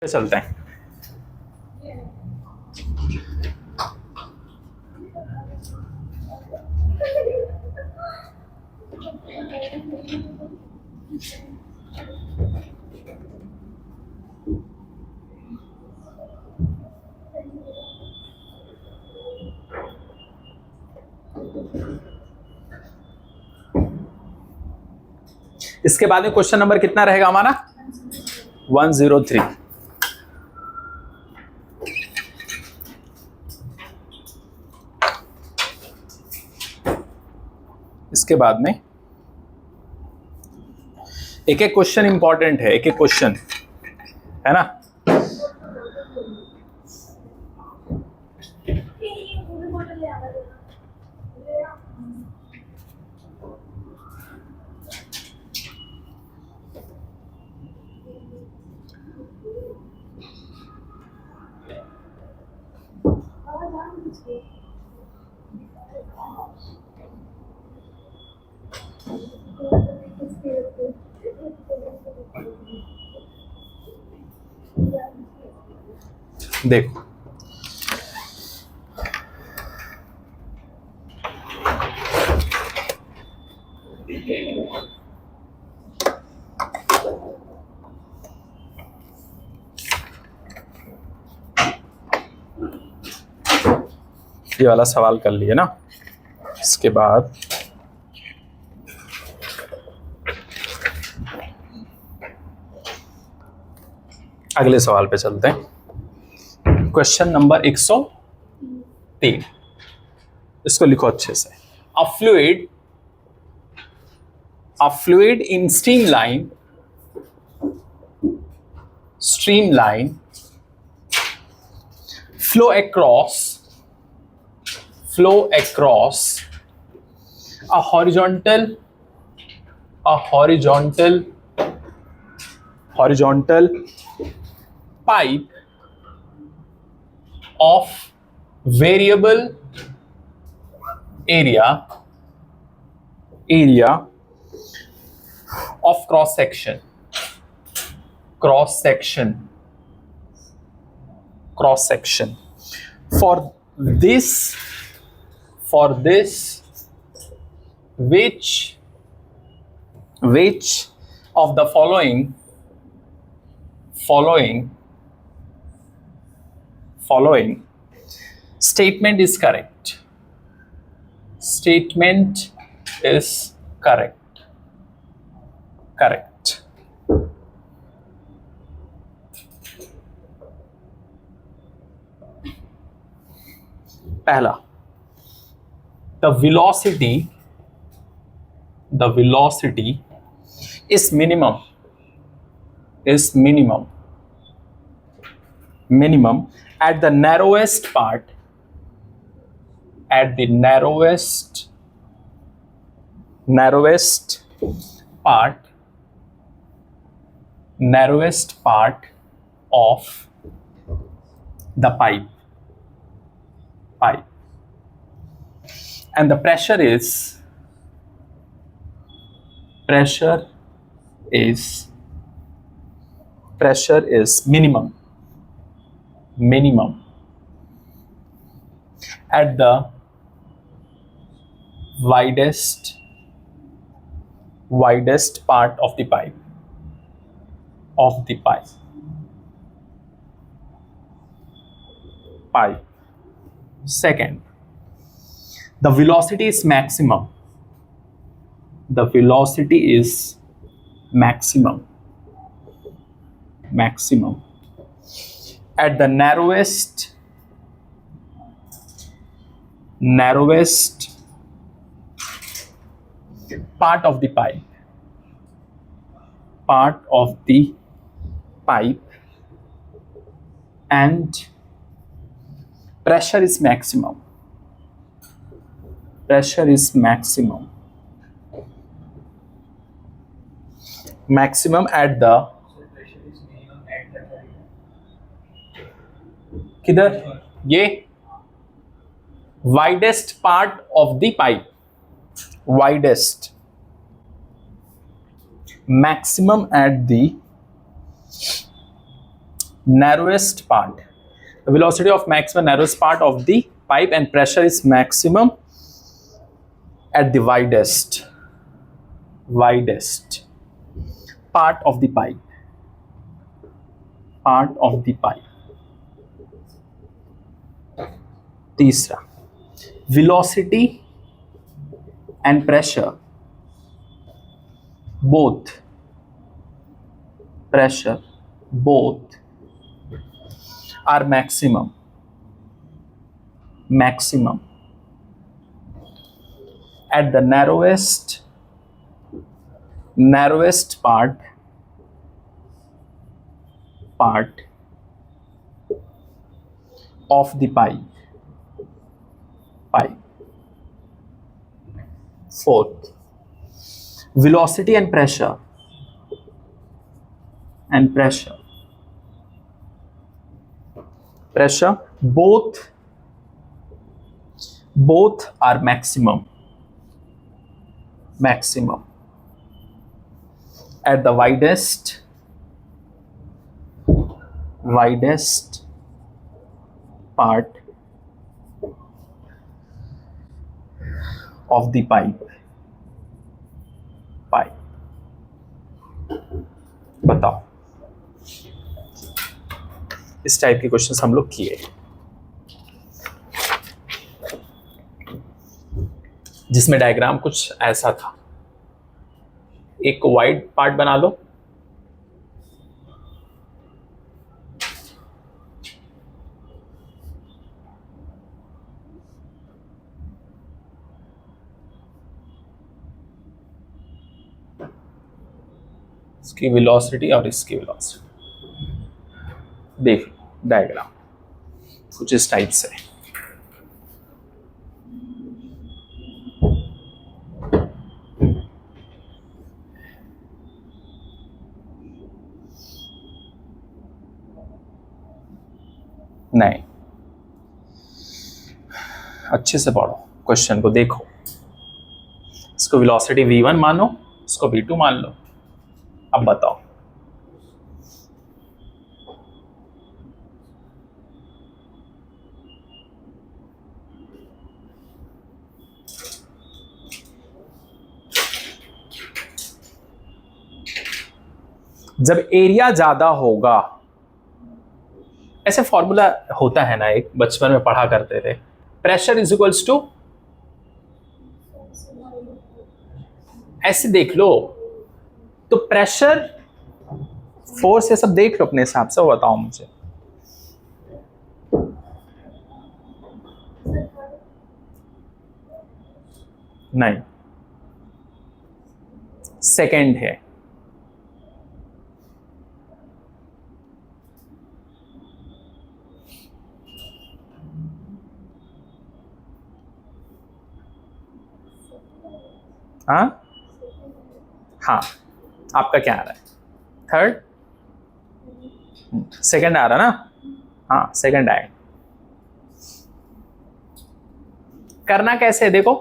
चलते हैं। इसके बाद में क्वेश्चन नंबर कितना रहेगा हमारा? 103। इसके बाद में एक एक क्वेश्चन इंपॉर्टेंट है, एक एक क्वेश्चन है ना। देखो, ये वाला सवाल कर लिए ना। इसके बाद अगले सवाल पे चलते हैं। क्वेश्चन नंबर 103, इसको लिखो अच्छे से। अ fluid in streamline flow across a horizontal pipe of variable area of cross section for this which of the following statement is correct? Correct. पहला, the velocity is minimum at the narrowest part of the pipe, and the pressure is minimum at the widest part of the pipe. Second, the velocity is maximum at the narrowest part of the pipe, and pressure is maximum at the किधर, ये widest part of the pipe, maximum at the narrowest part. The velocity of maximum narrowest part of the pipe and pressure is maximum at the widest part of the pipe. तीसरा, velocity and pressure both are maximum at the narrowest part of the pipe. Fourth, velocity and pressure both are maximum at the widest part of the pipe. बताओ, इस type के questions हम लोग किए, जिसमें diagram कुछ ऐसा था। एक वाइड पार्ट बना लो, इसकी वेलोसिटी और इसकी वेलोसिटी देख लो, डायग्राम कुछ इस टाइप से। नहीं, अच्छे से पढ़ो, क्वेश्चन को देखो, इसको वेलोसिटी v1 मानो, इसको v2 मान लो। अब बताओ, जब एरिया ज्यादा होगा, ऐसे फॉर्मूला होता है ना, एक बचपन में पढ़ा करते थे, प्रेशर इज इक्वल्स टू, ऐसे देख लो, तो प्रेशर फोर्स ये सब देख लो अपने हिसाब से, बताओ मुझे। नहीं, सेकंड है। हाँ, आपका क्या आ रहा है? थर्ड, सेकंड आ रहा ना? हाँ, सेकंड आएगा। करना कैसे है देखो,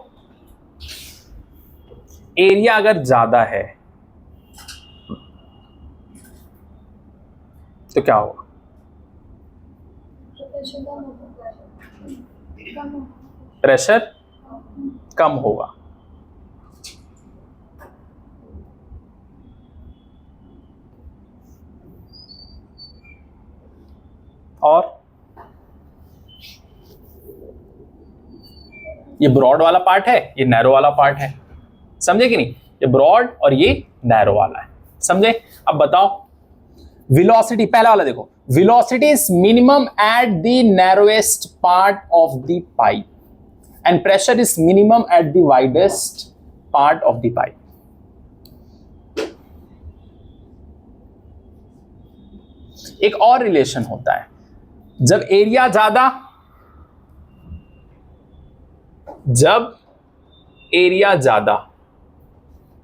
एरिया अगर ज्यादा है तो क्या होगा? प्रेशर कम होगा। और ये ब्रॉड वाला पार्ट है, ये नैरो वाला पार्ट है, समझे कि नहीं? ये ब्रॉड और ये नैरो वाला है, समझे? अब बताओ, वेलोसिटी, पहला वाला देखो, velocity is minimum eight the narrowest part of the pipe and pressure is minimum eight the widest part of the pipe. एक और रिलेशन होता है, जब एरिया ज्यादा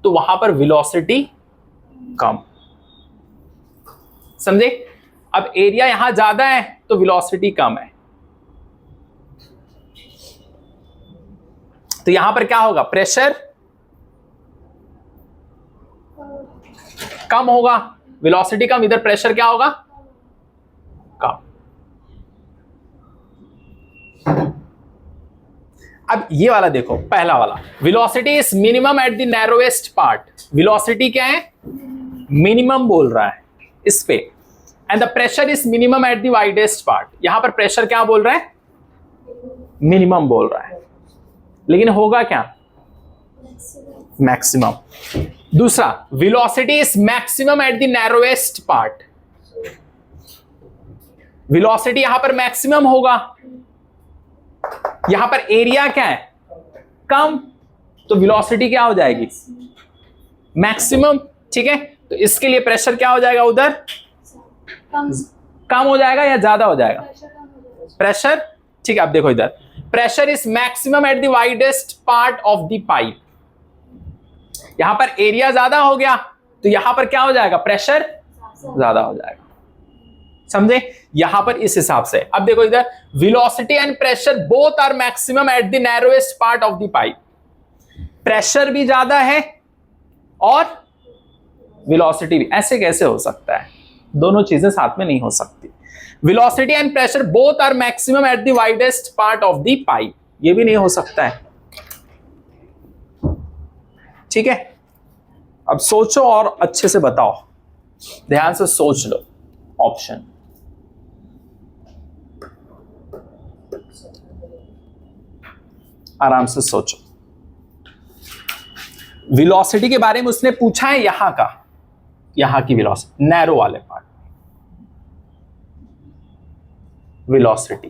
तो वहां पर वेलोसिटी कम, समझे? अब एरिया यहां ज्यादा है तो वेलोसिटी कम है, तो यहां पर क्या होगा? प्रेशर कम होगा, वेलोसिटी कम, इधर प्रेशर क्या होगा? कम। अब ये वाला देखो, पहला वाला, velocity is minimum eight the narrowest part. Velocity क्या है? मिनिमम बोल रहा है इस पे। And the pressure is minimum eight the widest part. यहां पर प्रेशर क्या बोल रहा है? मिनिमम बोल रहा है, लेकिन होगा क्या? मैक्सिमम। दूसरा, velocity is maximum at the narrowest part. Velocity यहां पर मैक्सिमम होगा, यहां पर एरिया क्या है? कम, तो वेलोसिटी क्या हो जाएगी? मैक्सिमम। ठीक है, तो इसके लिए प्रेशर क्या हो जाएगा? उधर कम हो जाएगा या ज्यादा हो जाएगा? प्रेशर। ठीक है, अब देखो इधर, pressure is maximum at the widest part of the pipe. यहां पर एरिया ज्यादा हो गया, तो यहां पर क्या हो जाएगा? प्रेशर ज्यादा हो जाएगा। समझे? यहां पर इस हिसाब से। अब देखो इधर, velocity and pressure both are maximum at the narrowest part of the pipe. Pressure भी ज्यादा है और वेलोसिटी भी। ऐसे कैसे हो सकता है? दोनों चीजें साथ में नहीं हो सकती। Velocity and pressure both are maximum at the widest part of the pipe, ये भी नहीं हो सकता है। ठीक है, अब सोचो और अच्छे से बताओ, ध्यान से सोच लो ऑप्शन। आराम से सोचो। वेलोसिटी के बारे में उसने पूछा है, यहां का, यहां की वेलोसिटी, नैरो वाले पार्ट वेलोसिटी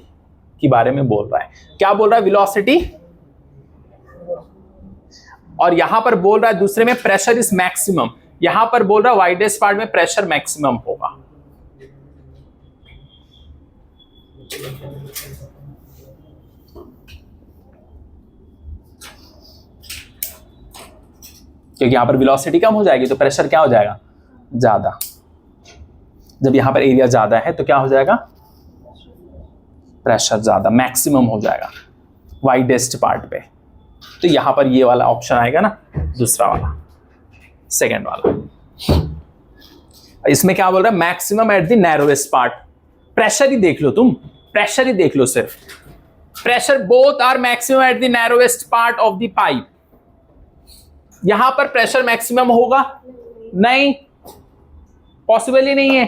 के बारे में बोल रहा है। क्या बोल रहा है? वेलोसिटी। और यहां पर बोल रहा है दूसरे में प्रेशर इज मैक्सिमम। यहां पर बोल रहा है वाइडेस्ट पार्ट में प्रेशर मैक्सिमम होगा। क्योंकि यहां पर वेलोसिटी कम हो जाएगी तो प्रेशर क्या हो जाएगा? ज्यादा। जब यहां पर एरिया ज्यादा है तो क्या हो जाएगा? प्रेशर ज्यादा, मैक्सिमम हो जाएगा वाइडेस्ट पार्ट पे। तो यहां पर ये वाला ऑप्शन आएगा ना, दूसरा वाला, सेकेंड वाला। इसमें क्या बोल रहा है? Maximum at the narrowest part. Pressure ही देख लो तुम, प्रेशर ही देख लो सिर्फ। Pressure both are maximum at the narrowest part of the pipe. यहां पर प्रेशर मैक्सिमम होगा? नहीं, पॉसिबल ही नहीं है।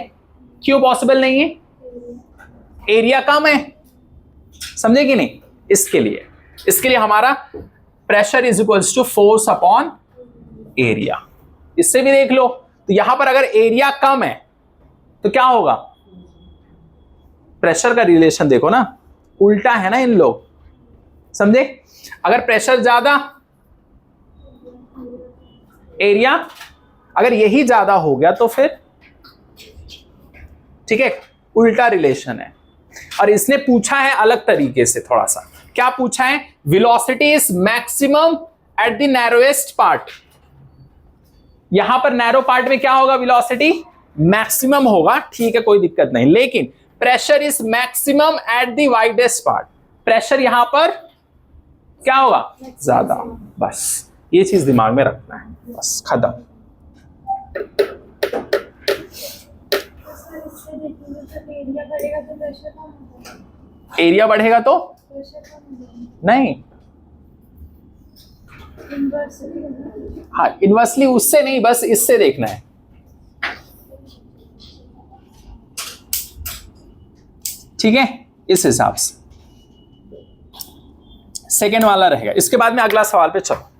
क्यों पॉसिबल नहीं है? एरिया कम है। समझे कि नहीं? इसके लिए हमारा pressure is equals to force upon area. इससे भी देख लो, तो यहां पर अगर एरिया कम है तो क्या होगा? प्रेशर का रिलेशन देखो ना, उल्टा है ना इन लोग। समझे? अगर प्रेशर ज्यादा, एरिया, अगर यही ज्यादा हो गया तो फिर ठीक है, उल्टा रिलेशन है। और इसने पूछा है अलग तरीके से थोड़ा सा। क्या पूछा है? Velocity is maximum at the narrowest part. यहां पर नैरो पार्ट में क्या होगा? वेलोसिटी मैक्सिमम होगा, ठीक है, कोई दिक्कत नहीं। लेकिन pressure is maximum at the widest part. Pressure यहां पर क्या होगा? ज्यादा। बस ये चीज दिमाग में रखना है, बस खत्म। एरिया बढ़ेगा तो नहीं, हाँ इनवर्सली उससे नहीं, बस इससे देखना है। ठीक है, इस हिसाब से सेकेंड वाला रहेगा। इसके बाद में अगला सवाल पे चलो।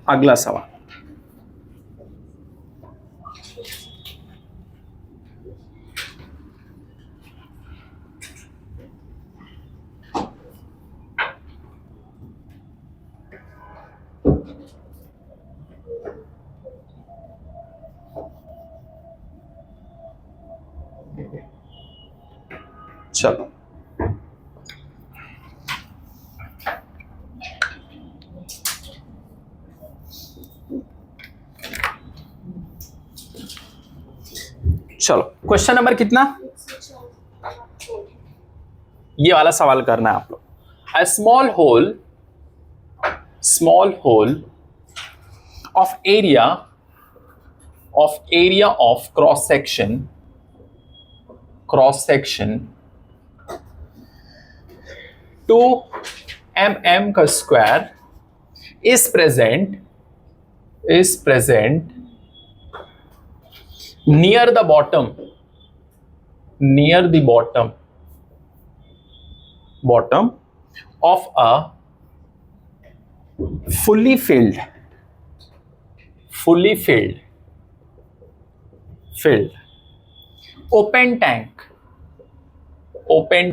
अगला सवाल, चलो चलो क्वेश्चन नंबर कितना? ये वाला सवाल करना है आप लोग। A small hole small hole of area of cross section 2 mm का square is present near the bottom of a fully filled open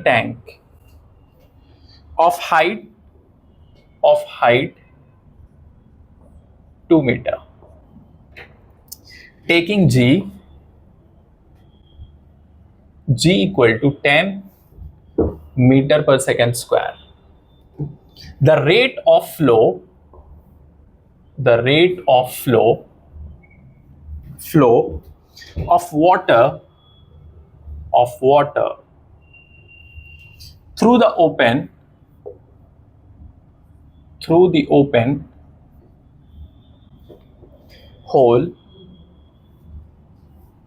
tank of height 2 meter, taking g equal to 10 meter per second square. The rate of flow of water through the open hole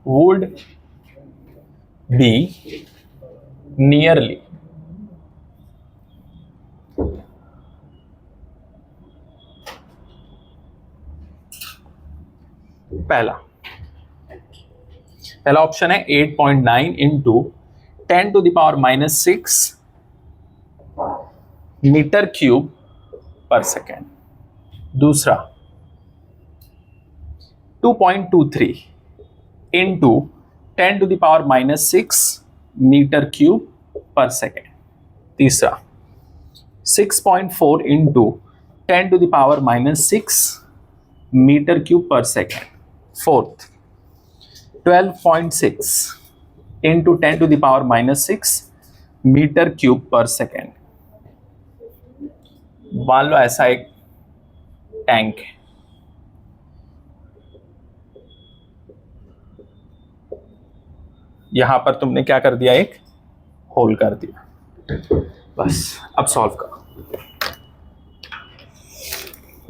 would be nearly पहला option है 8.9 into 10 to the power -6 metre cube per second. दूसरा 2.23 into 10 to the power -6 metre cube per second. तीसरा 6.4 into 10 to the power -6 metre cube per second. Fourth 12.6 into 10 to the power -6 metre cube per second. मान लो ऐसा एक tank है, यहां पर तुमने क्या कर दिया, एक होल कर दिया, बस। अब सॉल्व करो,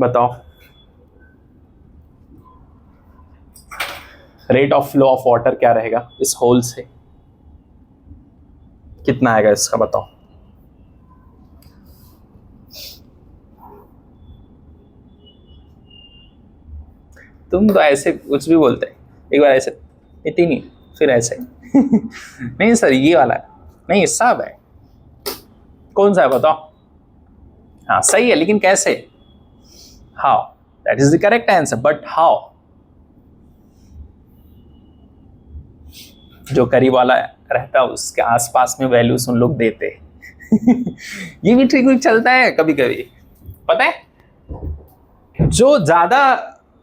बताओ rate of flow of water क्या रहेगा इस होल से, कितना आएगा इसका, बताओ। तुम तो ऐसे कुछ भी बोलते हैं, एक बार ऐसे इतनी फिर ऐसे नहीं सर ये वाला है, नहीं सब है, कौन सा है बताओ। हाँ सही है, लेकिन कैसे, how, that is the correct answer, but how. जो करीब वाला रहता है उसके आसपास में वैल्यूज उन लोग देते ये भी ट्रिक चलता है कभी कभी, पता है, जो ज्यादा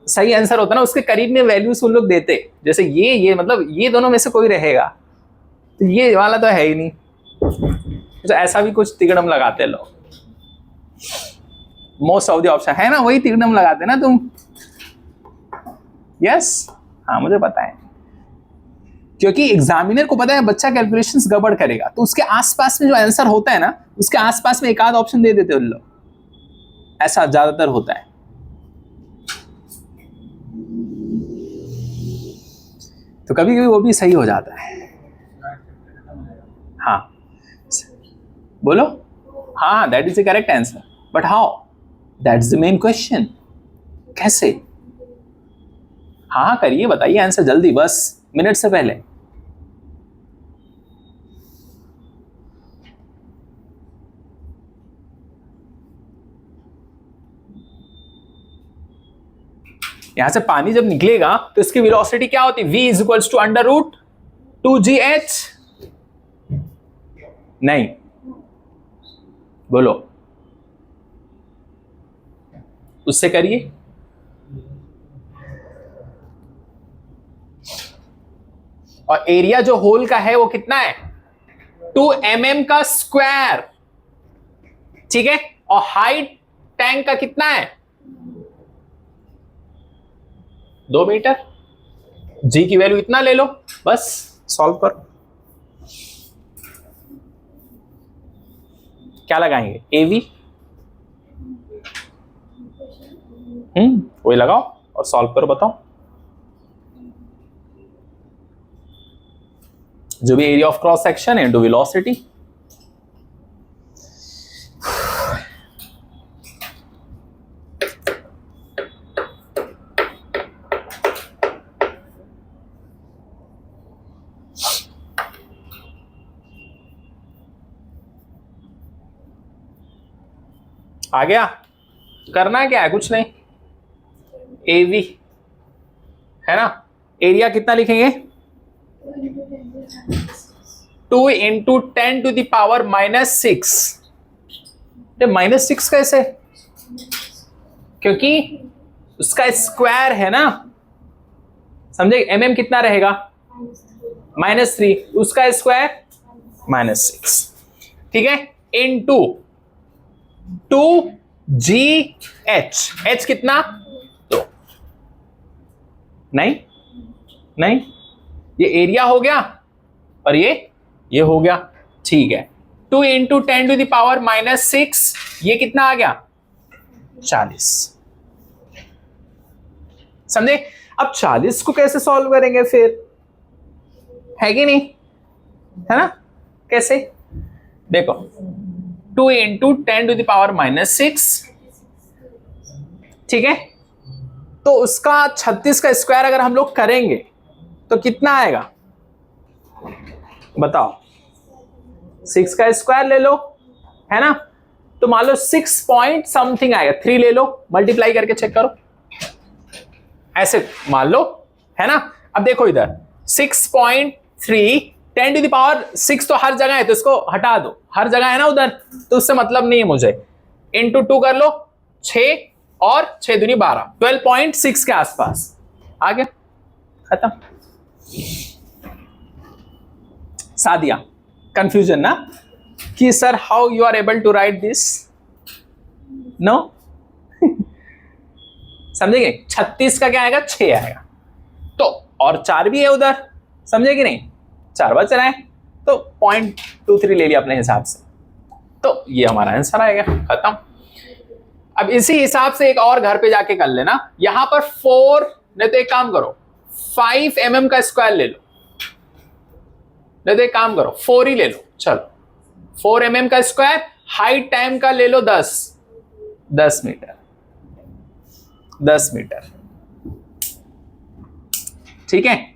सही आंसर होता है ना उसके करीब में वैल्यूज उन लोग देते, जैसे ये मतलब ये दोनों में से कोई रहेगा, तो ये वाला तो है ही नहीं, तो ऐसा भी कुछ तिगड़म लगाते लोग। मोस्ट ऑफ द ऑप्शन है ना वही तिगड़म लगाते ना तुम। यस हाँ मुझे पता है, क्योंकि एग्जामिनर को पता है बच्चा कैलकुलेशंस गड़बड़ करेगा, तो उसके आसपास में जो आंसर होता है ना उसके आसपास में एक आध ऑप्शन दे देते उन लोग, ऐसा ज्यादातर होता है। तो कभी कभी वो भी सही हो जाता है। हाँ बोलो, हाँ that is the correct answer, but how, that is the main question, कैसे। हाँ करिए, बताइए आंसर जल्दी, बस मिनट से पहले। यहां से पानी जब निकलेगा तो इसकी वेलोसिटी क्या होती है, v is equals to √2gh। नहीं बोलो, उससे करिए। और एरिया जो होल का है वो कितना है, 2 mm का स्क्वायर, ठीक है। और हाइट टैंक का कितना है, 2 मीटर। जी की वैल्यू इतना ले लो, बस सॉल्व करो। क्या लगाएंगे, एवी वही लगाओ और सॉल्व करो, बताओ जो भी एरिया ऑफ क्रॉस सेक्शन है इनटू वेलोसिटी। आ गया? करना क्या है, कुछ नहीं, एवी है ना, एरिया कितना लिखेंगे 2 इंटू 10 टू द पावर -6। -6 कैसे, क्योंकि उसका स्क्वायर है ना, समझे, mm कितना रहेगा -3, उसका स्क्वायर -6, ठीक है, इंटू 2GH, H कितना 2, नहीं नहीं, ये एरिया हो गया और ये हो गया, ठीक है। 2 इंटू 10 टू द पावर -6, ये कितना आ गया 40, समझे। अब 40 को कैसे सॉल्व करेंगे फिर, है कि नहीं, है ना, कैसे, देखो 2 इंटू 10 टू द पावर -6, ठीक है, तो उसका 36 का स्क्वायर अगर हम लोग करेंगे तो कितना आएगा बताओ, 6 का स्क्वायर ले लो, है ना, तो मान लो 6 पॉइंट समथिंग आएगा, 3 ले लो, मल्टीप्लाई करके चेक करो, ऐसे मान लो, है ना। अब देखो इधर 6.3, 10 टू द पावर 6 तो हर जगह है, तो इसको हटा दो, हर जगह है ना उधर, तो उससे मतलब नहीं है मुझे, इंटू 2 कर लो, 6 और 6 दूनी 12, 12.6 के आसपास आ गया, खत्म। सादिया कंफ्यूजन ना कि sir how you are able to write this, no समझेंगे, 36 का क्या आएगा 6 आएगा, तो और 4 भी है उधर, समझे कि नहीं, 4 बच रहा है, तो 0.23 ले लिया अपने हिसाब से, तो ये हमारा आंसर आएगा, खत्म। अब इसी हिसाब से एक और घर पे जाके कर लेना, यहां पर 4, नहीं तो एक काम करो 5 mm का स्क्वायर ले लो, नहीं तो एक काम करो 4 ही ले लो, चलो 4 mm का स्क्वायर, हाइट टाइम का ले लो 10 मीटर, 10 मीटर, ठीक है।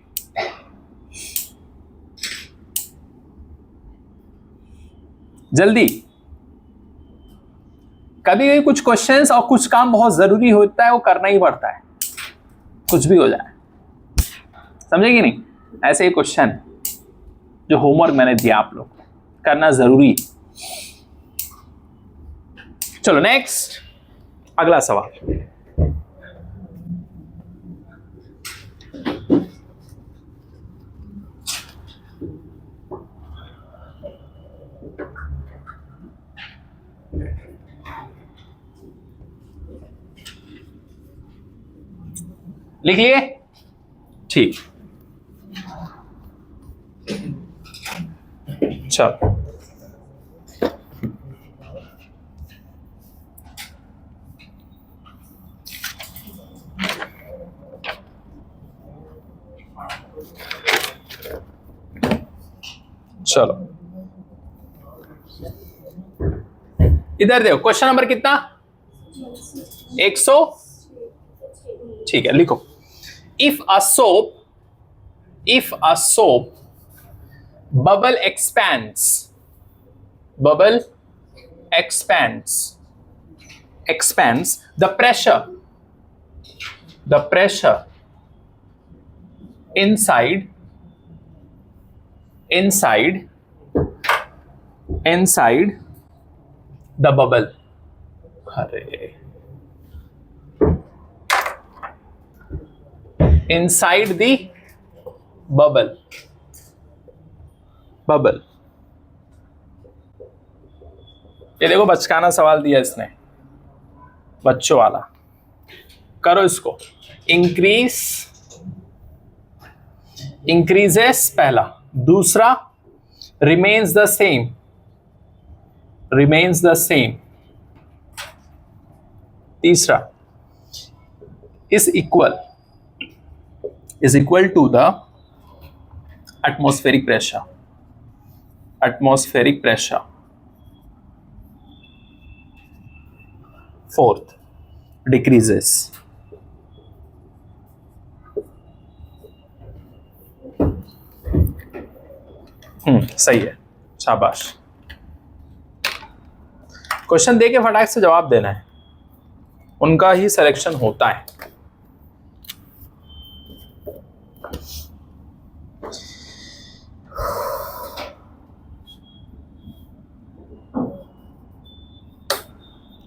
जल्दी, कभी कभी कुछ क्वेश्चंस और कुछ काम बहुत जरूरी होता है, वो करना ही पड़ता है, कुछ भी हो जाए, समझे कि नहीं, ऐसे ही क्वेश्चन जो होमवर्क मैंने दिया आप लोग करना जरूरी। चलो नेक्स्ट, अगला सवाल, लिख लिए, ठीक, चलो चलो इधर देखो, क्वेश्चन नंबर कितना 100, ठीक है, लिखो, if a soap bubble expands the pressure inside the bubble, अरे inside the bubble, ये देखो बचकाना सवाल दिया इसने, बच्चों वाला, करो इसको, इंक्रीजेस पहला, दूसरा रिमेन्स द सेम, तीसरा is equal to the atmospheric pressure. Atmospheric pressure. Fourth, decreases. सही है, शाबाश। क्वेश्चन दे के फटाक से जवाब देना है, उनका ही सिलेक्शन होता है।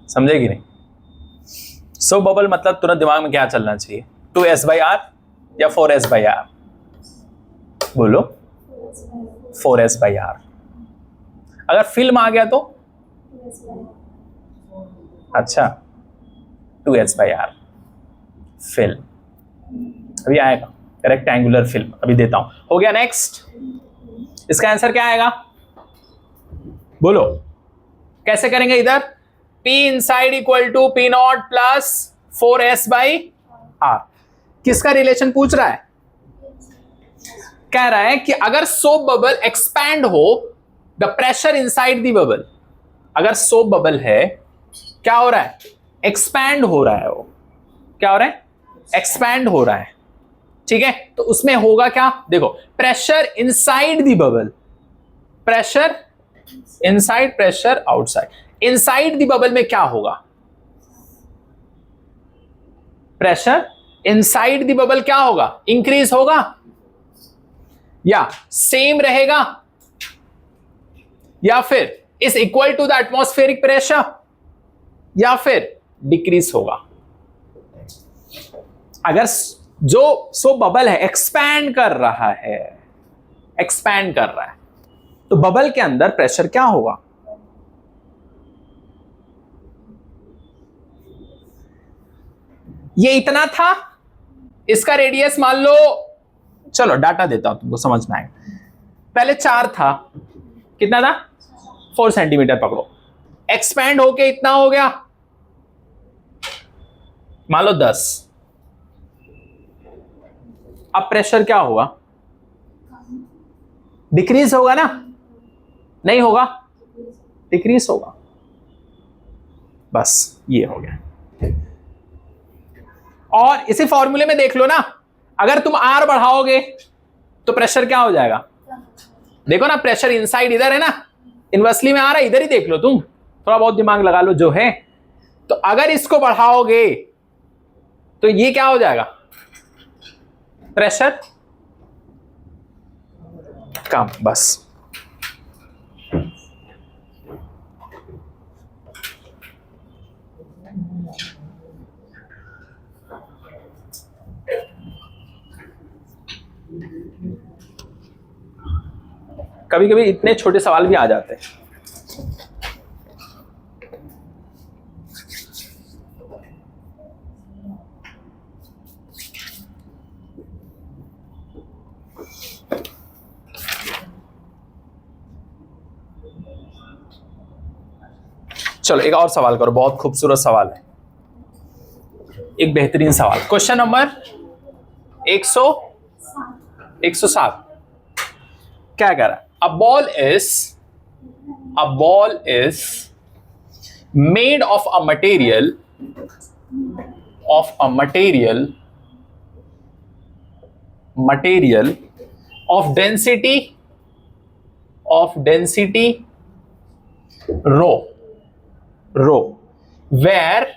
समझे कि नहीं? सो बबल मतलब तुरंत दिमाग में क्या चलना चाहिए? 2s/r या 4s/r? बोलो 4s/r। अगर फिल्म आ गया तो अच्छा 2s/r फिल्म। अभी आएगा रेक्टेंगुलर फिल्म, अभी देता हूं। हो गया, नेक्स्ट। इसका आंसर क्या आएगा? बोलो कैसे करेंगे? इधर P inside equal to P naught plus 4s/r। किसका रिलेशन पूछ रहा है? कह रहा है कि अगर सोप बबल एक्सपैंड हो, the pressure inside the bubble, अगर सोप बबल है, क्या हो रहा है? एक्सपैंड हो रहा है। वो क्या हो रहा है? एक्सपैंड हो रहा है। ठीक है, तो उसमें होगा क्या? देखो, pressure inside the bubble, pressure inside, pressure outside. Inside the bubble में क्या होगा? प्रेशर इनसाइड द बबल क्या होगा? इंक्रीज होगा या सेम रहेगा या फिर is equal to the atmospheric pressure या फिर डिक्रीज होगा? अगर जो सो बबल है एक्सपैंड कर रहा है, एक्सपैंड कर रहा है, तो बबल के अंदर प्रेशर क्या होगा? ये इतना था, इसका रेडियस मान लो, चलो डाटा देता हूं तुमको समझ में आएगा। पहले 4 था, कितना था? 4 सेंटीमीटर पकड़ो। एक्सपैंड होके इतना हो गया, मान लो 10। अब प्रेशर क्या होगा? डिक्रीज होगा ना? नहीं होगा, डिक्रीज होगा। बस ये हो गया। और इसी फॉर्मूले में देख लो ना, अगर तुम R बढ़ाओगे तो प्रेशर क्या हो जाएगा? देखो ना, प्रेशर इनसाइड इधर है ना, इनवर्सली में आ रहा है, इधर ही देख लो तुम, थोड़ा बहुत दिमाग लगा लो जो है। तो अगर इसको बढ़ाओगे तो ये क्या हो जाएगा? प्रेशर कम। बस कभी कभी इतने छोटे सवाल भी आ जाते हैं। चलो एक और सवाल करो, बहुत खूबसूरत सवाल है, एक बेहतरीन सवाल। क्वेश्चन नंबर 107 क्या कह रहा है? A ball is made of a material of density rho, where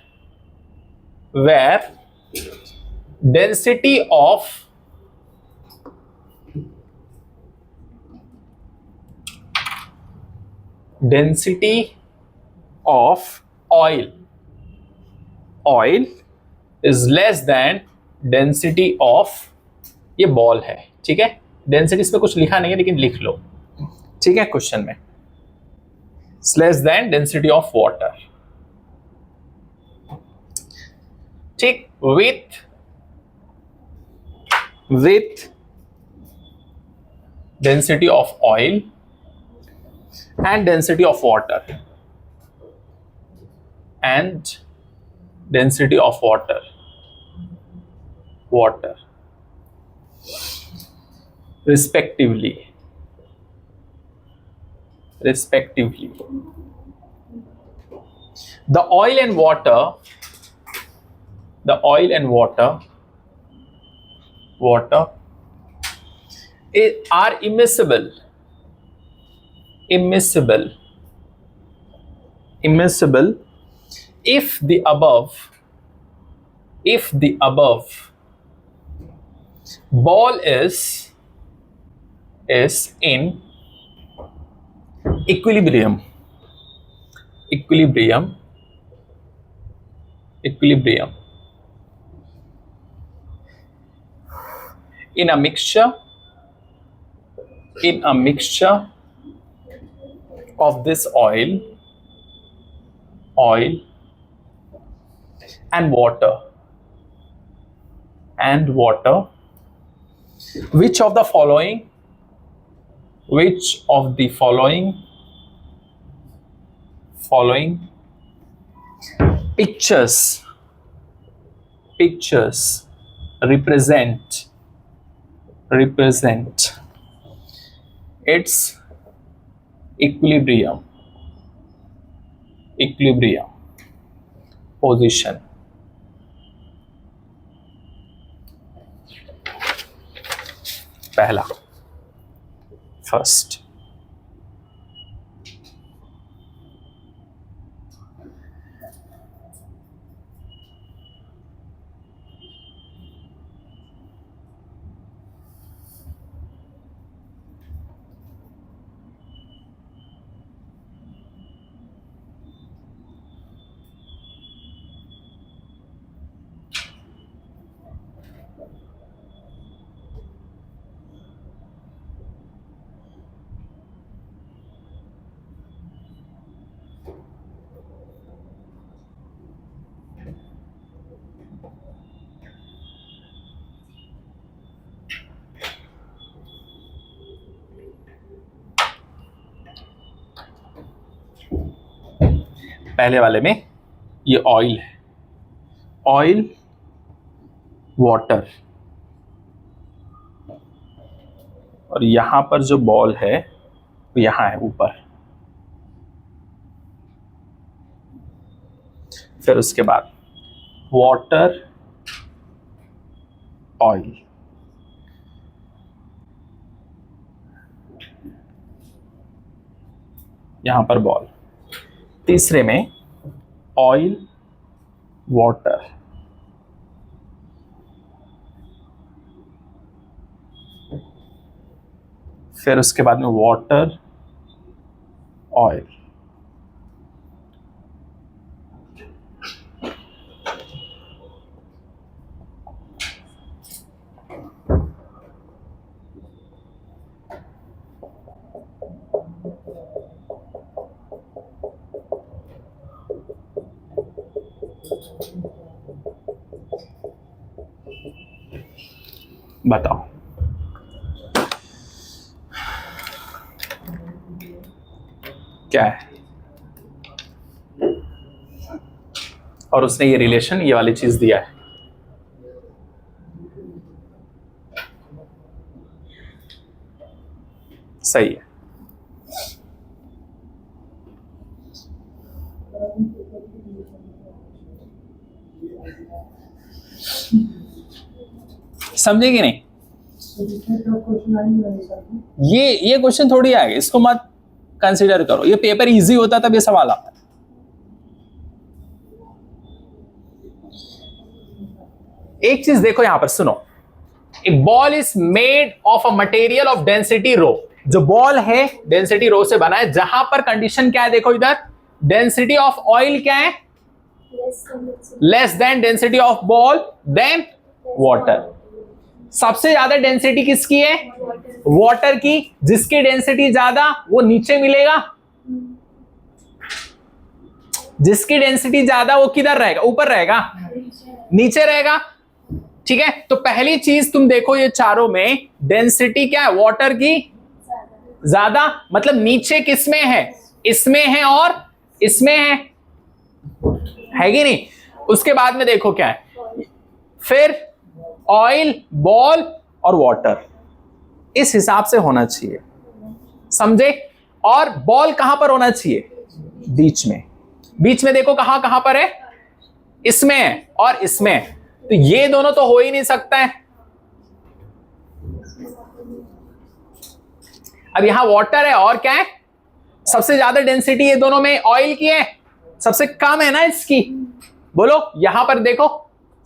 density of oil is less than density of, ये बॉल है, ठीक है, डेंसिटी इसमें कुछ लिखा नहीं है लेकिन लिख लो, ठीक है, क्वेश्चन में less than density of water, ठीक, with density of oil and density of water, water respectively. The oil and water are immiscible if the above ball is in equilibrium in a mixture of this oil and water, which of the following pictures represent its equilibrium position? पहला, first, पहले वाले में ये oil है, oil water, और यहां पर जो बॉल है वो यहां है ऊपर। फिर उसके बाद वाटर ऑयल, यहां पर बॉल। तीसरे में ऑयल वाटर, फिर उसके बाद में वाटर ऑयल, बताओ क्या है? और उसने ये रिलेशन, ये वाली चीज दिया है। सही है। समझे कि नहीं? ये क्वेश्चन थोड़ी आएगा, इसको मत कंसीडर करो। ये पेपर इजी होता तब ये सवाल आता है। एक चीज देखो यहां पर, सुनो। एक ball is made of a material of density rho. जो बॉल है डेंसिटी रो से बना है, जहां पर कंडीशन क्या है देखो इधर, डेंसिटी ऑफ ऑयल क्या है? Less than density of ball than water. सबसे ज्यादा डेंसिटी किसकी है? वाटर की। जिसकी डेंसिटी ज्यादा वो नीचे मिलेगा, जिसकी डेंसिटी ज्यादा वो किधर रहेगा? ऊपर रहेगा, नीचे रहेगा। ठीक है, तो पहली चीज तुम देखो ये चारों में डेंसिटी क्या है? वाटर की ज्यादा, मतलब नीचे किसमें है? इसमें है और इसमें है कि नहीं? उसके बाद में देखो क्या है, फिर ऑयल, बॉल और वाटर, इस हिसाब से होना चाहिए, समझे। और बॉल कहां पर होना चाहिए, बीच में। बीच में देखो कहां कहां पर है, इसमें है और इसमें है, तो ये दोनों तो हो ही नहीं सकता है। अब यहां वाटर है और क्या है, सबसे ज्यादा डेंसिटी ये दोनों में ऑयल की है, सबसे कम है ना इसकी। बोलो यहां पर देखो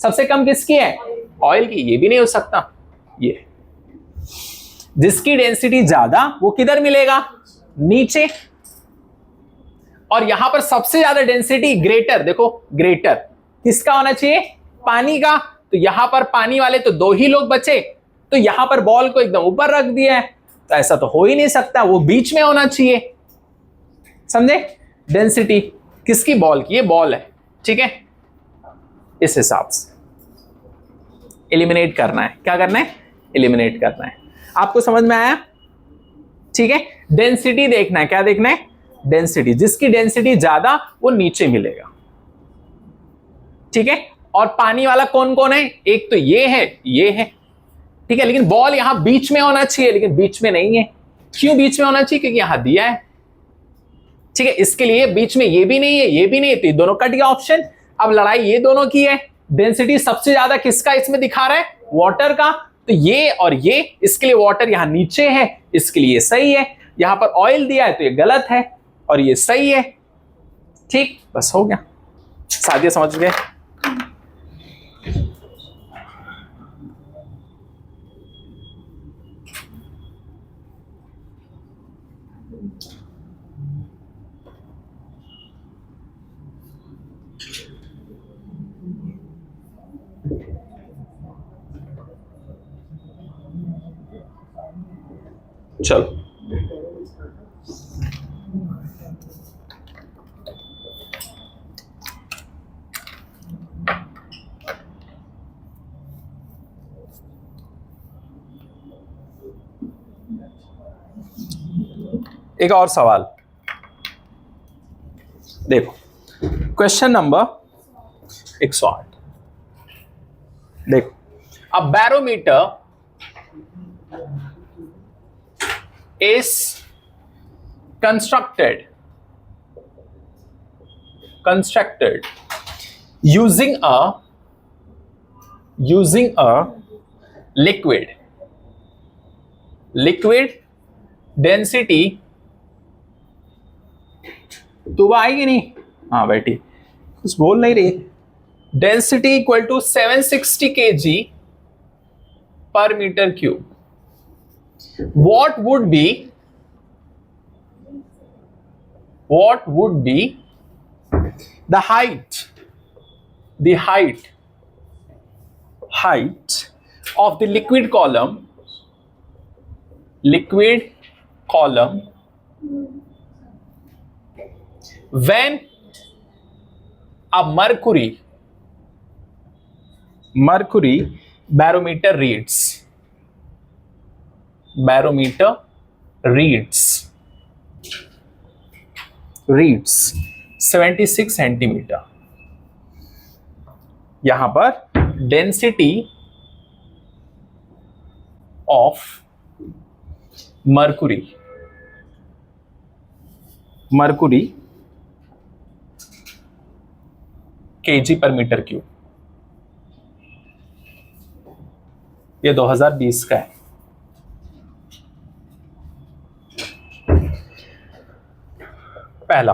सबसे कम किसकी है, ऑयल की, ये भी नहीं हो सकता। ये जिसकी डेंसिटी ज्यादा वो किधर मिलेगा, नीचे। और यहां पर सबसे ज्यादा डेंसिटी ग्रेटर, देखो ग्रेटर किसका होना चाहिए, पानी का। तो यहां पर पानी वाले तो 2 ही लोग बचे, तो यहां पर बॉल को एकदम ऊपर रख दिया है, तो ऐसा तो हो ही नहीं सकता, वो बीच में होना चाहिए, समझे। डेंसिटी किसकी, बॉल की, ये बॉल है, ठीक है। इस हिसाब से एलिमिनेट करना है, क्या करना है, एलिमिनेट करना है। आपको समझ में आया, ठीक है। डेंसिटी देखना है, क्या देखना है, डेंसिटी, जिसकी डेंसिटी ज्यादा वो नीचे मिलेगा, ठीक है। और पानी वाला कौन कौन है, एक तो ये है, ये है, ठीक है। लेकिन बॉल यहां बीच में होना चाहिए, लेकिन बीच में नहीं है। क्यों बीच में होना चाहिए, क्योंकि यहां दिया है, ठीक है। इसके लिए बीच में ये भी नहीं है, ये भी नहीं है, तो ये दोनों कट गया ऑप्शन। अब लड़ाई ये दोनों की है, डेंसिटी सबसे ज्यादा किसका इसमें दिखा रहा है, वाटर का, तो ये और ये, इसके लिए वाटर यहां नीचे है, इसके लिए सही है। यहां पर ऑयल दिया है तो ये गलत है और ये सही है, ठीक। बस हो गया, सादिया समझ गए। चलो एक और सवाल देखो, क्वेश्चन नंबर 108। देखो, अ barometer is constructed using a liquid density, तो आएगी नहीं, हाँ बैठी, कुछ बोल नहीं रही। डेंसिटी इक्वल टू 760 kg पर metre cube. What would be the height of the liquid column when a mercury barometer reads 76 centimetre. यहां पर डेंसिटी ऑफ मर्कुरी केजी पर मीटर क्यूब, ये 2020 का है। पहला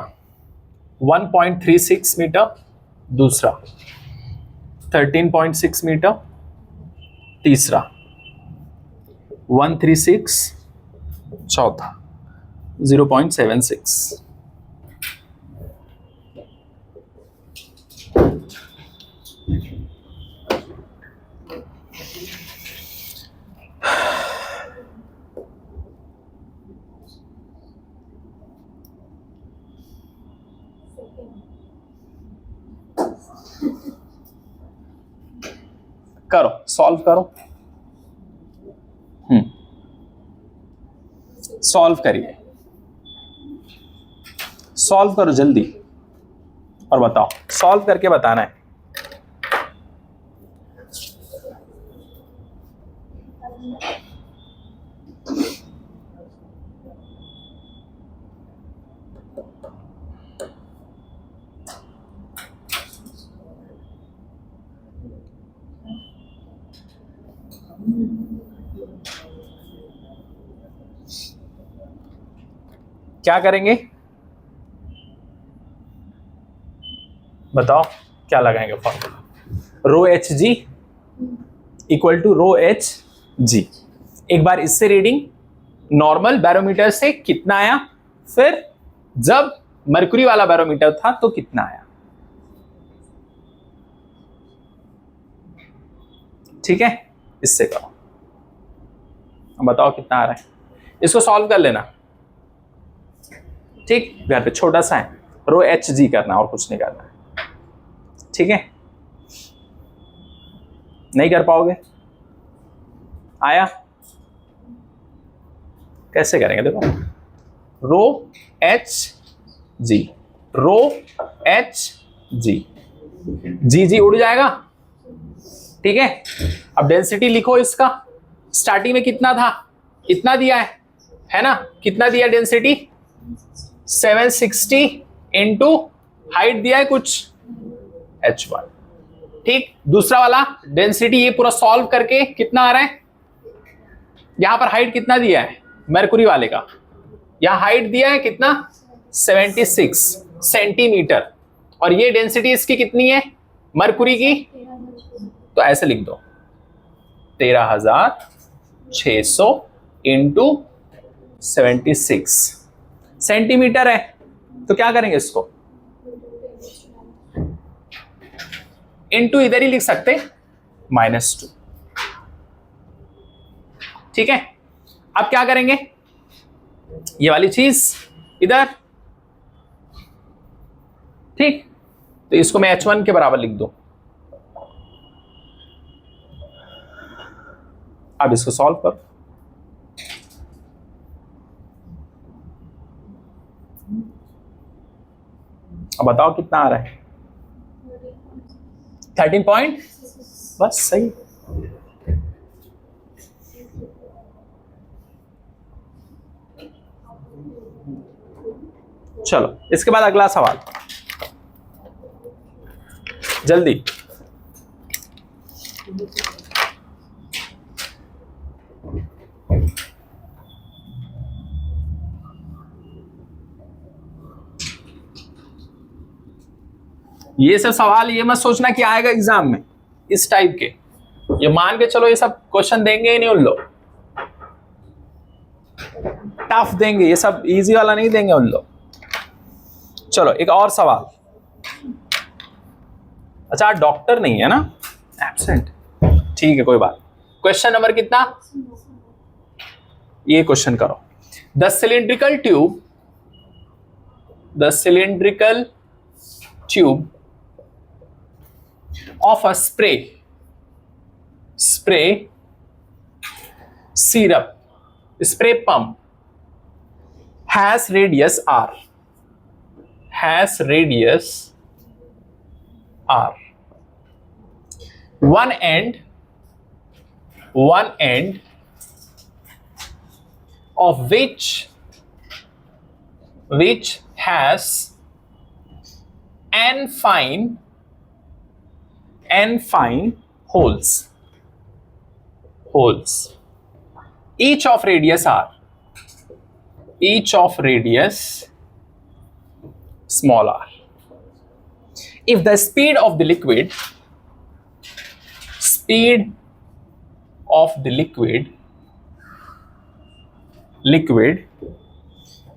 1.36 मीटर, दूसरा 13.6 मीटर, तीसरा 136, चौथा 0.76। करो, सॉल्व करो, सॉल्व करिए, सॉल्व करो जल्दी और बताओ, सॉल्व करके बताना है। क्या करेंगे बताओ, क्या लगाएंगे formula? Rho h g equal to rho h g. एक बार इससे रीडिंग नॉर्मल बैरोमीटर से कितना आया, फिर जब मरकुरी वाला बैरोमीटर था तो कितना आया। ठीक है, इससे करो, बताओ कितना आ रहा है। इसको सॉल्व कर लेना। ठीक, घर पे छोटा सा है, रो एच जी करना और कुछ नहीं करना है। ठीक है, नहीं कर पाओगे? आया? कैसे करेंगे देखो, रो एच जी, रो एच जी, जी जी उड़ जाएगा। ठीक है, अब डेंसिटी लिखो इसका। स्टार्टिंग में कितना था, इतना दिया है ना, कितना दिया डेंसिटी 760 इंटू हाइट दिया है कुछ h1। ठीक, दूसरा वाला डेंसिटी ये पूरा सॉल्व करके कितना आ रहा है, यहां पर हाइट कितना दिया है मरकुरी वाले का, यहां हाइट दिया है कितना 76 सेंटीमीटर, और ये डेंसिटी इसकी कितनी है मरकुरी की, तो ऐसे लिख दो 13,600 इंटू 76 सेंटीमीटर है। तो क्या करेंगे इसको, इंटू इधर ही लिख सकते -2। ठीक है, अब क्या करेंगे, ये वाली चीज इधर। ठीक, तो इसको मैं h1 के बराबर लिख दूं। अब इसको सॉल्व करो। अब बताओ कितना आ रहा है, 13 पॉइंट, बस सही। चलो इसके बाद अगला सवाल, जल्दी। ये सब सवाल ये मत सोचना कि आएगा एग्जाम में इस टाइप के, ये मान के चलो ये सब क्वेश्चन देंगे ही नहीं उन लोग, टफ देंगे, ये सब इजी वाला नहीं देंगे उन लोग। चलो एक और सवाल। अच्छा डॉक्टर नहीं है ना, एब्सेंट, ठीक है कोई बात। क्वेश्चन नंबर कितना, ये क्वेश्चन करो। The cylindrical tube of a spray syrup spray pump has radius r, one end of which has n fine holes, each of radius small r. If the speed of the liquid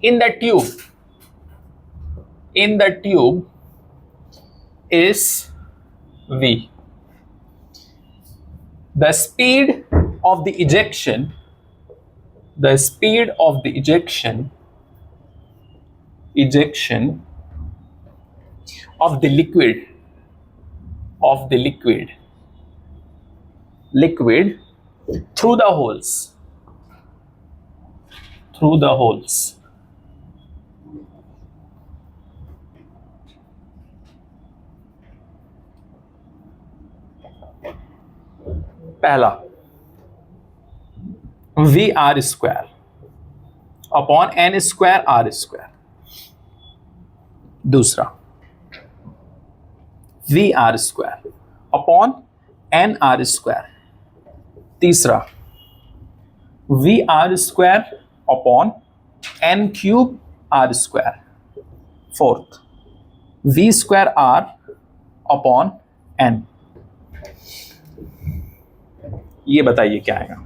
in the tube is v, the speed of the ejection of the liquid through the holes पहला V are square upon N square R square. दूसरा V are square upon N R square. तीसरा V are square upon N cube R square. Fourth V square R upon N. ये बताइए क्या आएगा?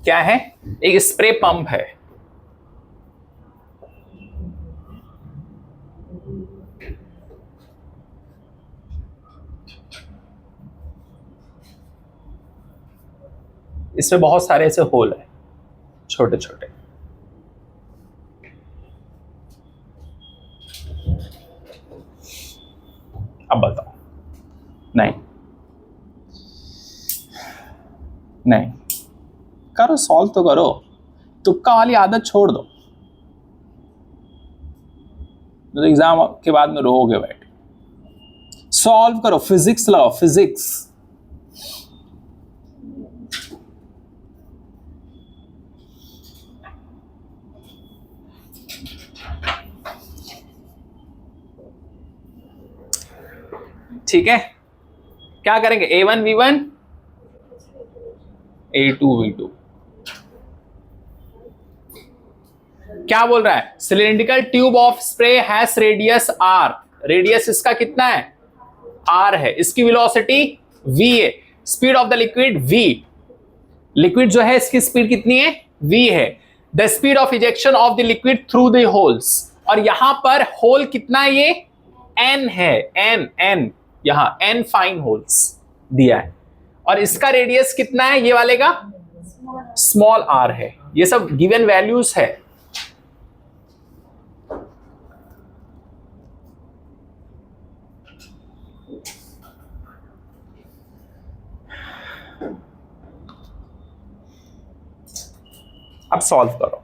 क्या है? एक स्प्रे पंप है। इसमें बहुत सारे ऐसे होल है, छोटे छोटे। अब बताओ। नहीं नहीं, करो, सॉल्व तो करो। तुक्का वाली आदत छोड़ दो, तो एग्जाम के बाद में रोओगे बैठ। सॉल्व करो, फिजिक्स लगाओ, फिजिक्स। ठीक है, क्या करेंगे? A1 V1 A2 V2। क्या बोल रहा है? Cylindrical tube of spray has radius R। Radius इसका कितना है? R है। इसकी वेलोसिटी V है। Speed of the liquid V। Liquid जो है इसकी स्पीड कितनी है? V है। The speed of ejection of the liquid through the holes. और यहां पर होल कितना है? ये N है। N यहां N फाइन होल्स दिया है। और इसका रेडियस कितना है? ये वाले का स्मॉल r है। ये सब गिवन वैल्यूज है। अब सॉल्व करो।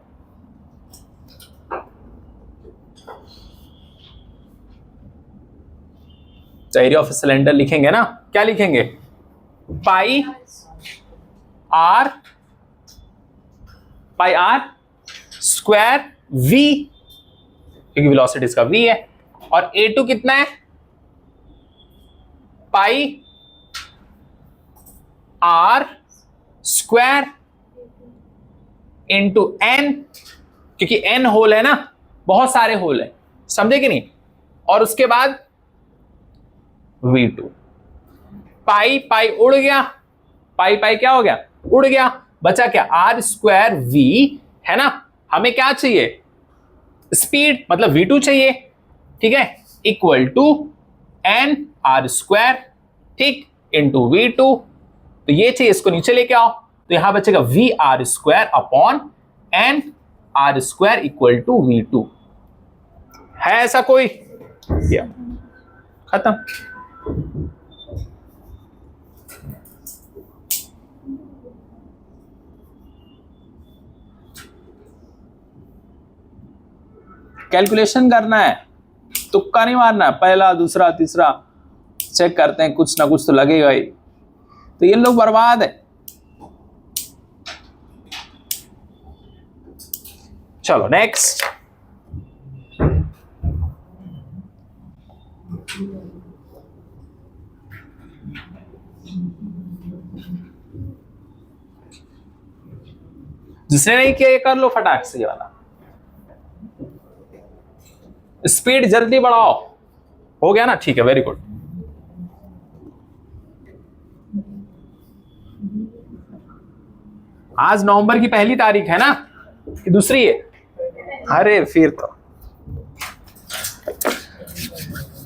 एरिया ऑफ सिलेंडर लिखेंगे ना, क्या लिखेंगे? पाई आर स्क्वायर वी, क्योंकि वेलोसिटी इसका वी है। और A2 कितना है? पाई आर स्क्वायर इंटू एन, क्योंकि एन होल है ना, बहुत सारे होल है, समझे कि नहीं? और उसके बाद V2। पाई पाई उड़ गया, पाई पाई क्या हो गया? उड़ गया। बचा क्या? आर स्क्वायर V है ना। हमें क्या चाहिए? स्पीड, मतलब V2 चाहिए। ठीक है, equal to n are square, ठीक, इंटू V2। तो ये चाहिए, इसको नीचे लेके आओ। तो यहां बचेगा v are square upon N R square equal to V2। है ऐसा कोई? खत्म। कैलकुलेशन करना है, तुक्का नहीं मारना है। पहला, दूसरा, तीसरा चेक करते हैं, कुछ ना कुछ तो लगेगा ही। तो ये लोग बर्बाद है। चलो नेक्स्ट। जिसने नहीं किया ये कर लो फटाक से ये वाला। स्पीड जल्दी बढ़ाओ। हो गया ना? ठीक है, वेरी गुड। आज नवंबर की पहली तारीख है ना कि दूसरी है? अरे फिर तो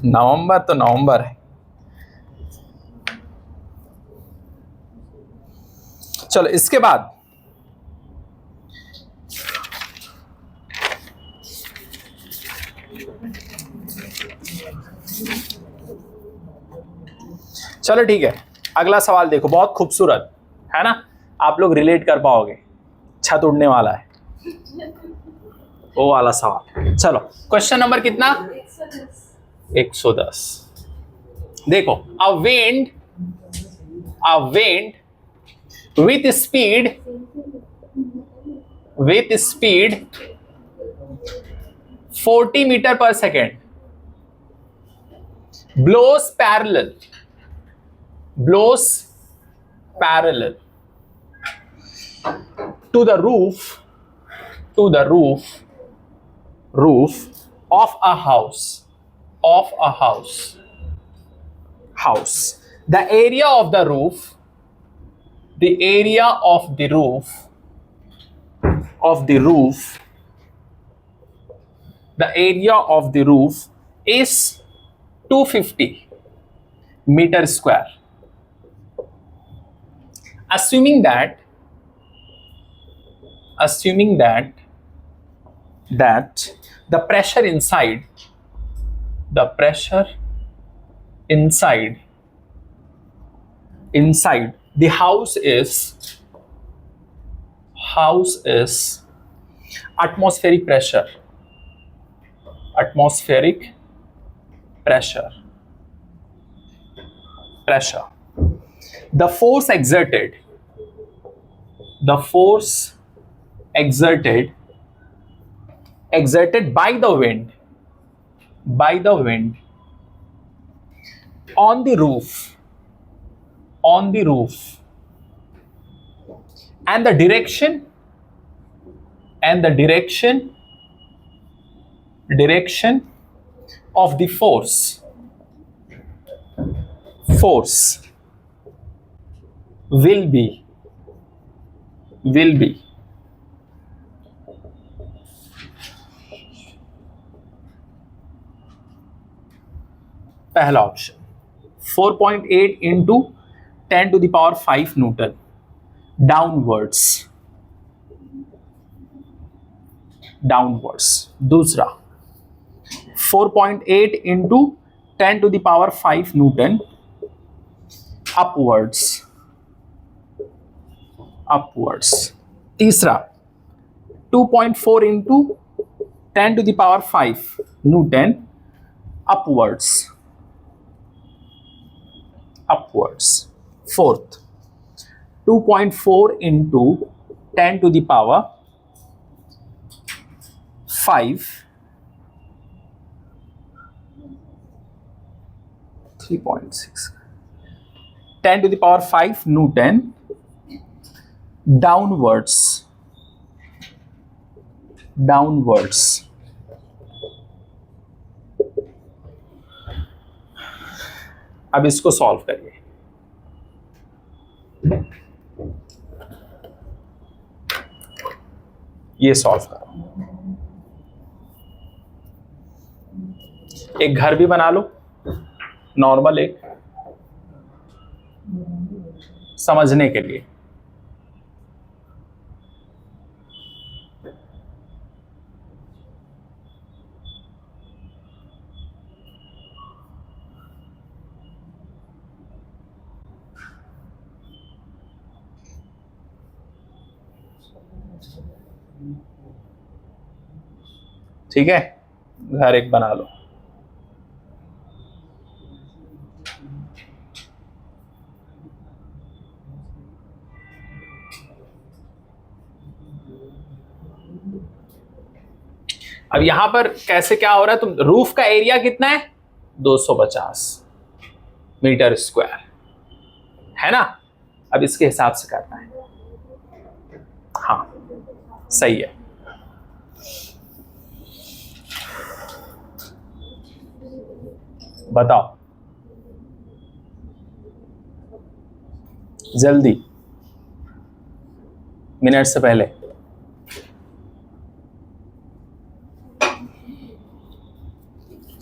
नवंबर तो नवंबर है। चलो इसके बाद चलो ठीक है, अगला सवाल देखो, बहुत खूबसूरत। है ना, आप लोग रिलेट कर पाओगे, छत उड़ने वाला है, वो वाला सवाल। चलो क्वेश्चन नंबर कितना, 110। देखो, a wind with speed 40 metre per second blows parallel to the roof of a house. The area of the roof is 250 meter square. Assuming that the pressure inside the house is atmospheric pressure. The force exerted by the wind on the roof and the direction of the force will be पहला option 4.8 into 10 to the power 5 Newton downwards. दूसरा 4.8 into 10 to the power 5 Newton upwards. तीसरा 2.4 into 10 to the power 5 Newton upwards. Fourth 2.4 into 10 to the power 5 3.6 10 to the power 5 Newton downwards. अब इसको solve करिए। ये solve करो, एक घर भी बना लो नॉर्मल, एक समझने के लिए। ठीक है, घर एक बना लो। अब यहां पर कैसे क्या हो रहा है, तुम रूफ का एरिया कितना है 250 मीटर स्क्वायर, है ना। अब इसके हिसाब से करना है। हाँ सही है। बताओ जल्दी, मिनट से पहले।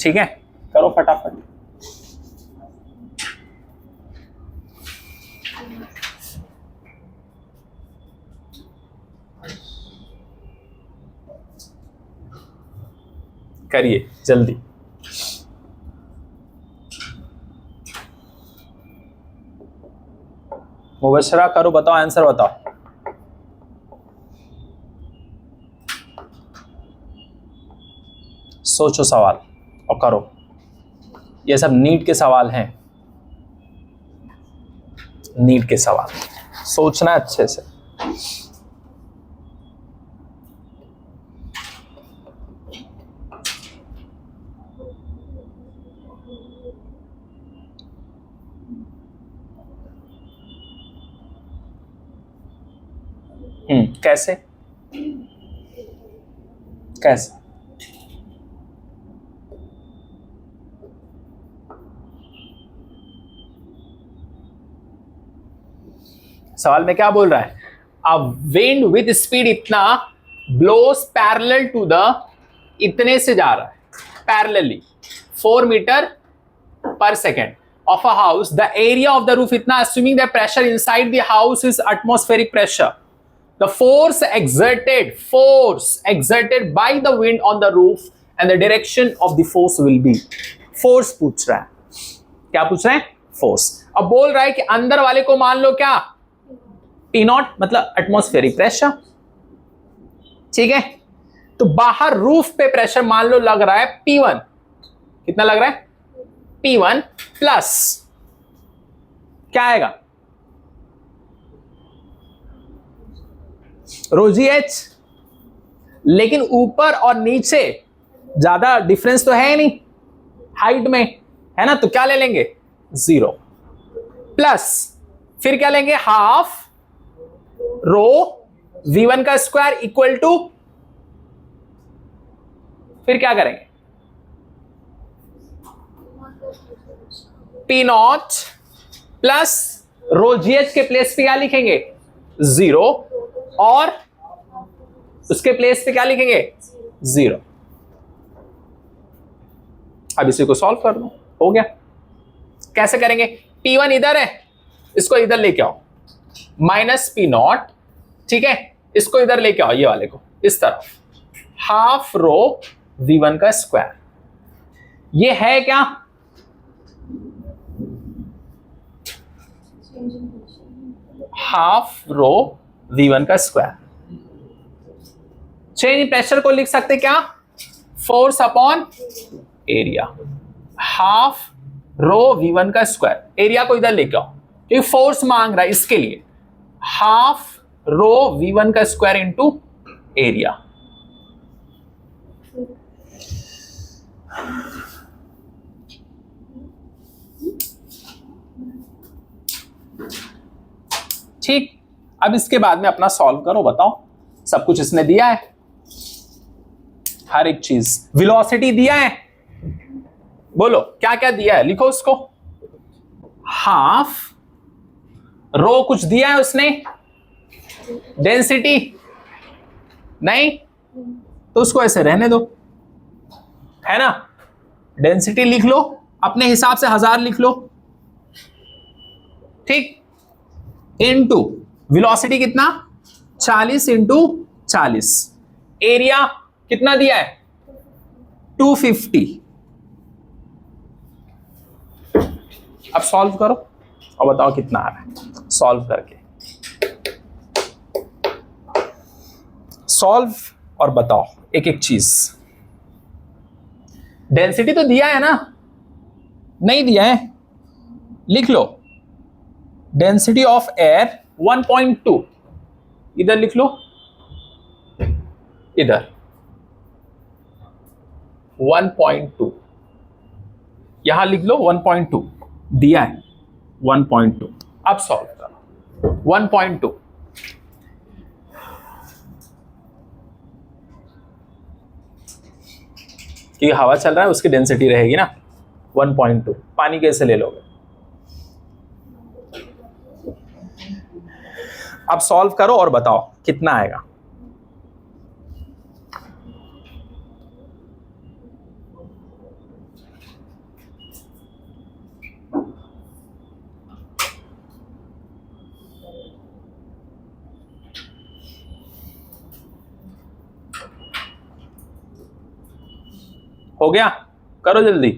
ठीक है, करो फटाफट। करिए जल्दी। मुबशरा करो, बताओ आंसर बताओ। सोचो सवाल और करो, ये सब नीट के सवाल हैं, नीट के सवाल, सोचना अच्छे से। कैसे कैसे? सवाल में क्या बोल रहा है? अ विंड विद स्पीड इतना ब्लोस पैरेलल टू द, इतने से जा रहा है parallelly 4 metre per second of a house, the area of the roof इतना, assuming the pressure inside the house is atmospheric pressure, the force exerted by the wind on the roof and the direction of the force will be, force पूछ रहा है, क्या पूछ रहा है? force। अब बोल रहा है कि अंदर वाले को मान लो क्या, P नॉट, मतलब एटमॉस्फेरिक प्रेशर, ठीक है। तो बाहर रूफ पे प्रेशर मान लो लग रहा है P1, कितना लग रहा है? P1 प्लस क्या आएगा? रोजी एच, लेकिन ऊपर और नीचे ज्यादा डिफरेंस तो है नहीं हाइट में, है ना, तो क्या ले लेंगे? 0 प्लस फिर क्या लेंगे? हाफ रो V1 का स्क्वायर इक्वल टू, फिर क्या करेंगे? P नॉट प्लस रो GH के प्लेस पे क्या लिखेंगे? 0, और उसके प्लेस पे क्या लिखेंगे? 0। अब इसी को सॉल्व कर दो, हो गया। कैसे करेंगे? P1 इधर है, इसको इधर लेके आओ, माइनस P नॉट, ठीक है, इसको इधर लेके आओ, ये वाले को इस तरफ, हाफ रो V1 का स्क्वायर, ये है क्या? हाफ रो V1 का स्क्वायर। चेंज इन प्रेशर को लिख सकते क्या? Force upon area, half rho V1 का स्क्वायर, एरिया को इधर लेके आओ क्योंकि फोर्स मांग रहा है, इसके लिए हाफ रो V1 का स्क्वायर इंटू एरिया। ठीक, अब इसके बाद में अपना सॉल्व करो, बताओ। सब कुछ इसने दिया है, हर एक चीज, वेलोसिटी दिया है, बोलो क्या क्या दिया है, लिखो उसको। हाफ रो कुछ दिया है उसने, डेंसिटी नहीं, तो उसको ऐसे रहने दो, है ना। डेंसिटी लिख लो अपने हिसाब से, 1000 लिख लो, ठीक, इनटू वेलोसिटी कितना? 40 इंटू 40, एरिया कितना दिया है? 250। अब सॉल्व करो और बताओ कितना आ रहा है। सॉल्व करके सॉल्व और बताओ एक एक चीज। डेंसिटी तो दिया है ना? नहीं दिया है, लिख लो। डेंसिटी ऑफ एयर 1.2, इधर लिख लो, इधर 1.2, यहां लिख लो 1.2 दिया है, 1.2। अब सॉल्व करो। 1.2 क्योंकि हवा चल रहा है, उसकी डेंसिटी रहेगी ना 1.2। पानी कैसे ले लोगे? अब सॉल्व करो और बताओ कितना आएगा। हो गया? करो जल्दी।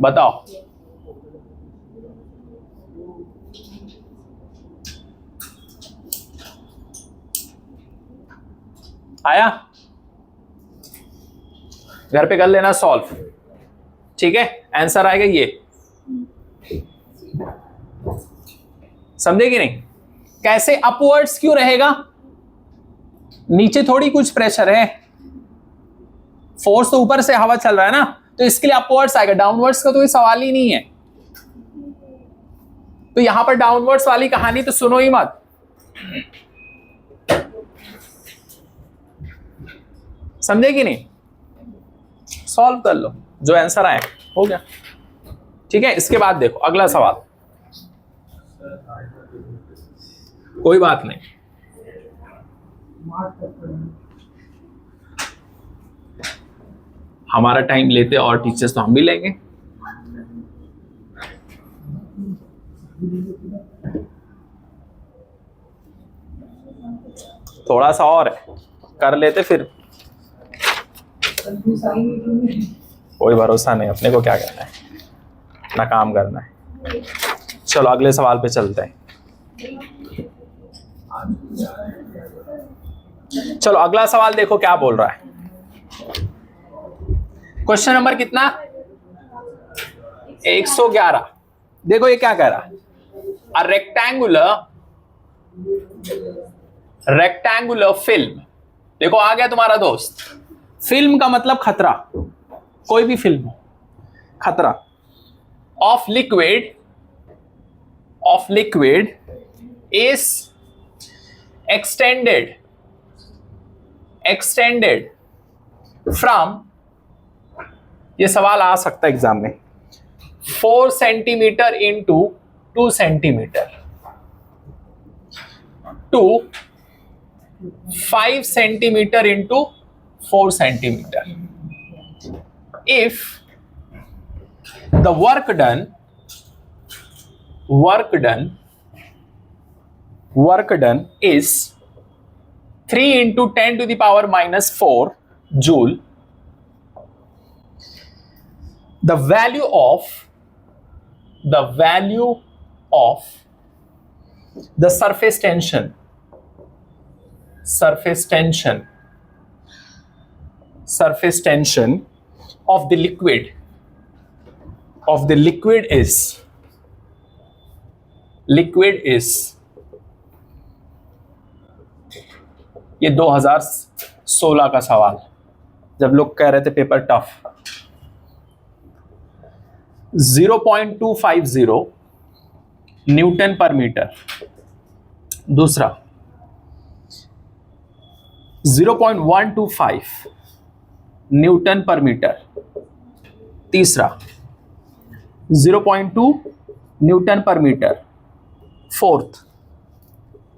बताओ। आया? घर पे कर लेना सॉल्व, ठीक है? आंसर आएगा ये, समझे कि नहीं? कैसे अपवर्ड्स क्यों रहेगा? नीचे थोड़ी कुछ प्रेशर है, फोर्स तो ऊपर से हवा चल रहा है ना, तो इसके लिए अपवर्ड्स आएगा, डाउनवर्ड्स का तो कोई सवाल ही नहीं है। तो यहां पर डाउनवर्ड्स वाली कहानी तो सुनो ही मत। समझे कि नहीं? सॉल्व कर लो, जो आंसर आए हो गया, ठीक है? इसके बाद देखो अगला सवाल, कोई बात नहीं, हमारा टाइम लेते और टीचर्स तो हम भी लेंगे। थोड़ा सा और है, कर लेते फिर, कोई भरोसा नहीं, अपने को क्या करना है, अपना काम करना है। चलो अगले सवाल पे चलते हैं। चलो अगला सवाल देखो क्या बोल रहा है। क्वेश्चन नंबर कितना? 111। देखो ये क्या कह रहा है, अ रेक्टेंगुलर फिल्म, देखो आ गया तुम्हारा दोस्त, फिल्म का मतलब खतरा, कोई भी फिल्म हो, खतरा, of liquid is extended from, ये सवाल आ सकता है एग्जाम में, 4 centimetre into 2 centimetre to 5 centimetre into 4 centimetre. If the work done is 3 into 10 to the power minus 4 joule, the value of the surface tension of the liquid is ये 2016 का सवाल, जब लोग कह रहे थे पेपर टफ। 0.250 न्यूटन पर metre, दूसरा 0.125 न्यूटन पर मीटर, तीसरा 0.2 न्यूटन पर मीटर, फोर्थ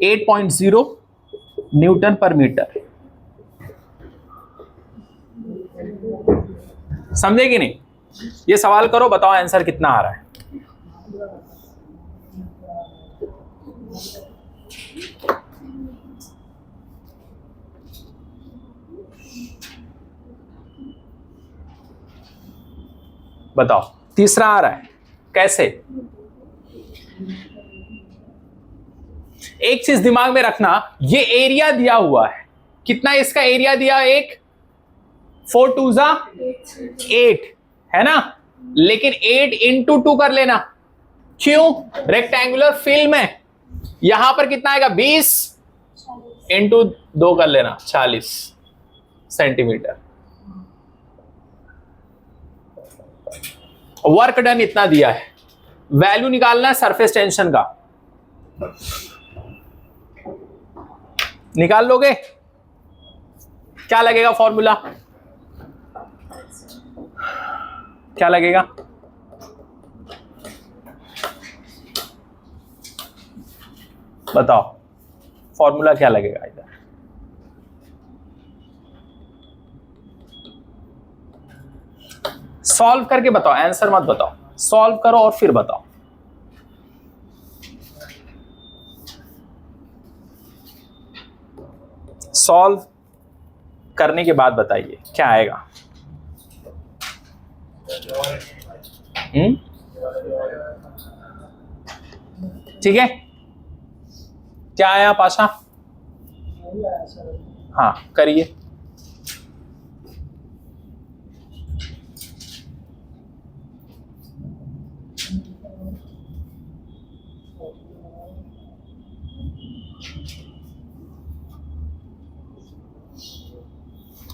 8.0 न्यूटन पर मीटर। समझे कि नहीं? ये सवाल करो, बताओ आंसर कितना आ रहा है। बताओ, तीसरा आ रहा है, कैसे? एक चीज दिमाग में रखना, ये एरिया दिया हुआ है, कितना इसका एरिया दिया? 4 2 8 है ना, लेकिन 8 इंटू 2 कर लेना, क्यों? रेक्टेंगुलर फिल्म है, यहां पर कितना आएगा? 20 इंटू 2 कर लेना, 40 सेंटीमीटर। वर्क डन इतना दिया है, वैल्यू निकालना है सरफेस टेंशन का, निकाल लोगे? क्या लगेगा फॉर्मूला? क्या लगेगा? बताओ फॉर्मूला क्या लगेगा इधर? सॉल्व करके बताओ, आंसर मत बताओ, सॉल्व करो और फिर बताओ। सॉल्व करने के बाद बताइए क्या आएगा। ठीक है, क्या आया पाशा? हाँ करिए।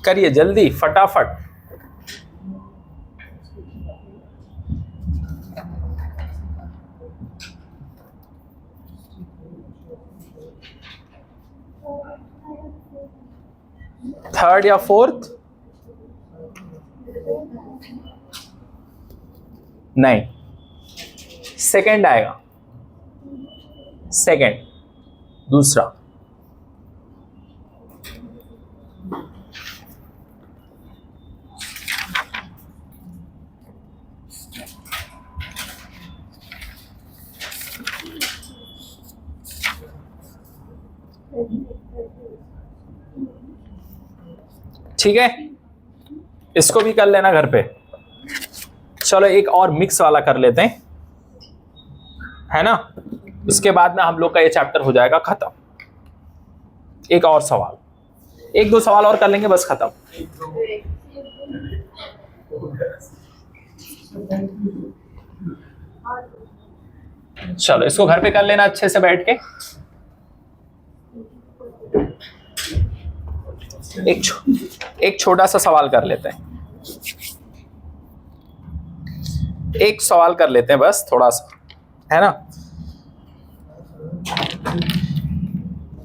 करिए जल्दी फटाफट। थर्ड या फोर्थ? नहीं, सेकंड आएगा, सेकंड, दूसरा। ठीक है, इसको भी कर लेना घर पे। चलो एक और मिक्स वाला कर लेते हैं, है ना, इसके बाद में हम लोग का ये चैप्टर हो जाएगा खत्म। एक और सवाल, एक दो सवाल और कर लेंगे बस खत्म। चलो इसको घर पे कर लेना अच्छे से बैठ के। एक छोटा सा सवाल कर लेते हैं, एक सवाल कर लेते हैं बस थोड़ा सा, है ना।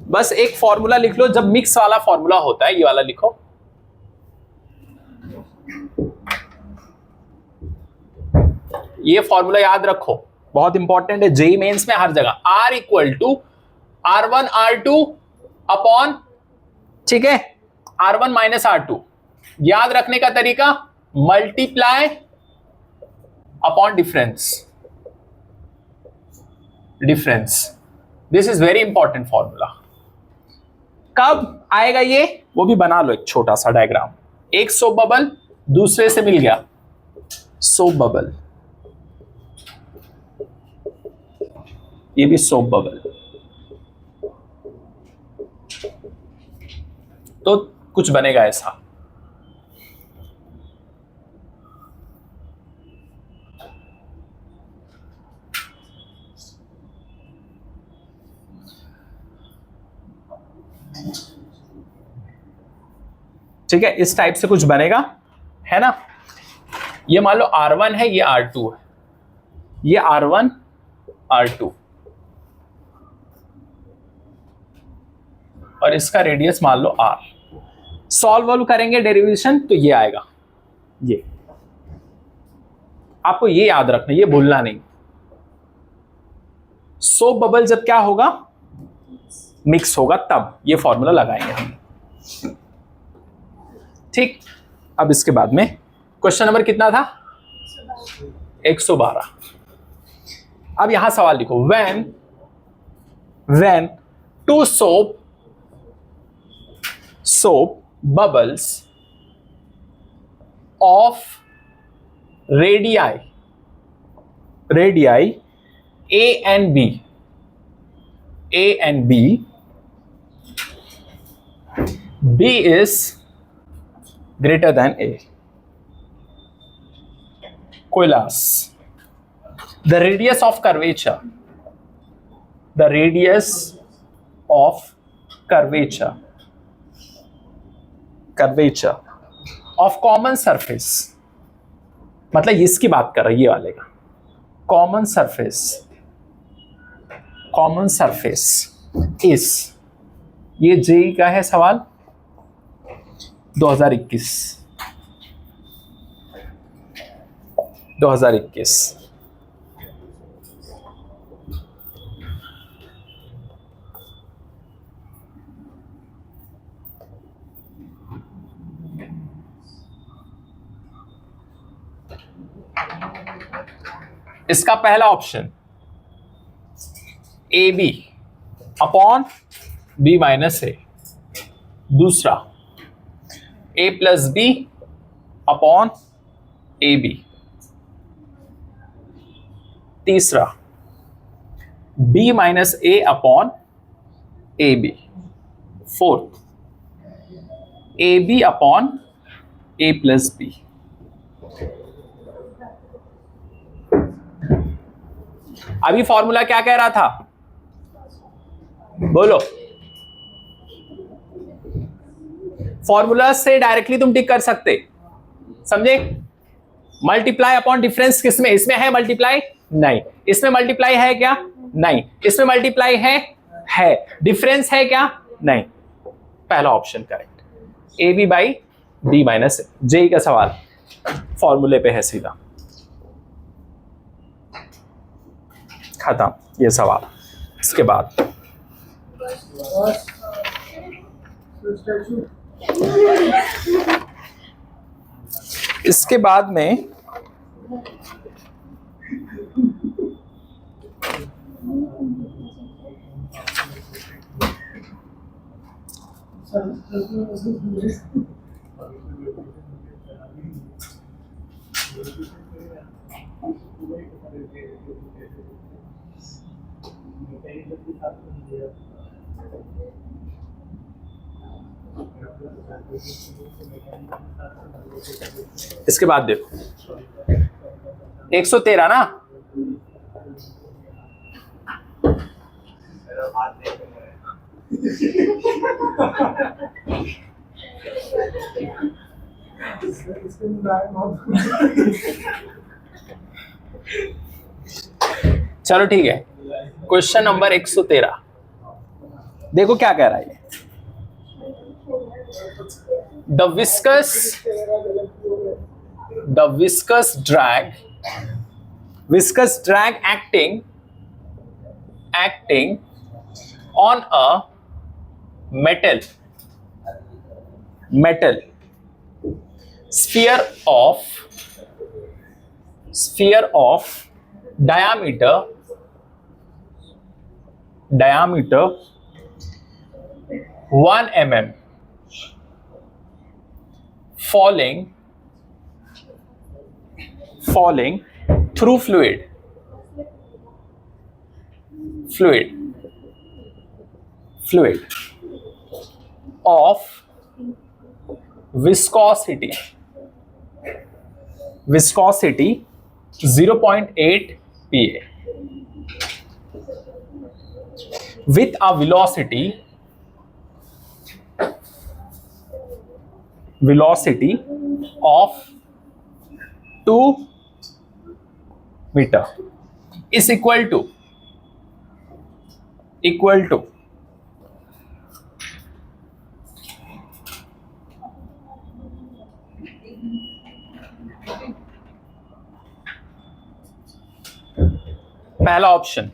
बस एक फॉर्मूला लिख लो, जब मिक्स वाला फॉर्मूला होता है, ये वाला लिखो। ये फॉर्मूला याद रखो, बहुत इंपॉर्टेंट है जेईई मेंस में हर जगह। R equal to R1 R2 upon, ठीक है, R1 माइनस R2। याद रखने का तरीका, multiply upon difference, difference. This is very important formula. कब आएगा ये, वो भी बना लो एक छोटा सा डायग्राम। एक सोप बबल दूसरे से मिल गया, सोप बबल, ये भी सोप बबल, तो कुछ बनेगा ऐसा। ठीक है, इस टाइप से कुछ बनेगा, है ना। ये मान लो R1 है, ये R2 है, ये R1 R2, और इसका रेडियस मान लो R। सॉल्व करेंगे डेरिवेशन तो ये आएगा, ये आपको ये याद रखना, ये भूलना नहीं। सोप बबल जब क्या होगा, मिक्स होगा, तब ये फॉर्मूला लगाएंगे हम। ठीक, अब इसके बाद में क्वेश्चन नंबर कितना था, 112। अब यहां सवाल लिखो, when two soap bubbles of radii A and B, B is greater than A. Coalesce. The radius of curvature of common surface, मतलब इसकी बात कर रही है, ये वाले का common surface is, ये जेईई का है सवाल 2021। इसका पहला option A B upon B minus A, दूसरा A plus B upon A B. तीसरा B minus A upon A B. Fourth A B upon A plus B. अभी फॉर्मूला क्या कह रहा था, बोलो। फॉर्मूला से डायरेक्टली तुम टिक कर सकते, समझे। मल्टीप्लाई अपॉन डिफरेंस किसमें, इसमें है मल्टीप्लाई? नहीं। इसमें मल्टीप्लाई है क्या? नहीं। इसमें मल्टीप्लाई है। डिफरेंस है क्या? नहीं। पहला option correct, A B by B minus A. JEE का सवाल फॉर्मूले पे है सीधा, खत्म ये सवाल। इसके बाद में देखो 113 ना, चलो ठीक है। क्वेश्चन नंबर 113 देखो क्या कह रहा है। The viscous drag acting on a metal sphere of diameter 1 mm falling through fluid of viscosity 0.8 pa with a velocity of 2 meter is equal to पहला option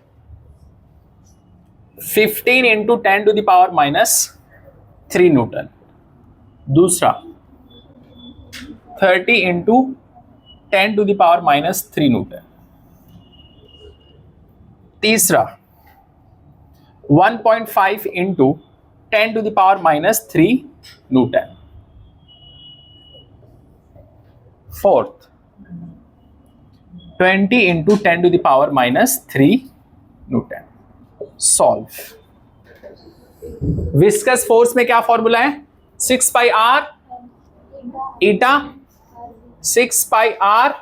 15 into 10 to the power minus 3 newton. दूसरा 30 into 10 to the power minus 3 newton. तीसरा 1.5 into 10 to the power minus 3 newton. Fourth 20 into 10 to the power minus 3 newton. Solve. Viscous force में क्या formula है? 6 pi R eta 6 pi R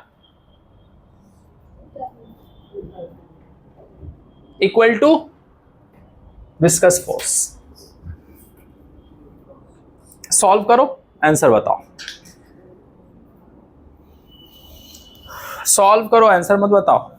equal to viscous force. Solve करो, answer बताओ। Solve करो, answer मत बताओ।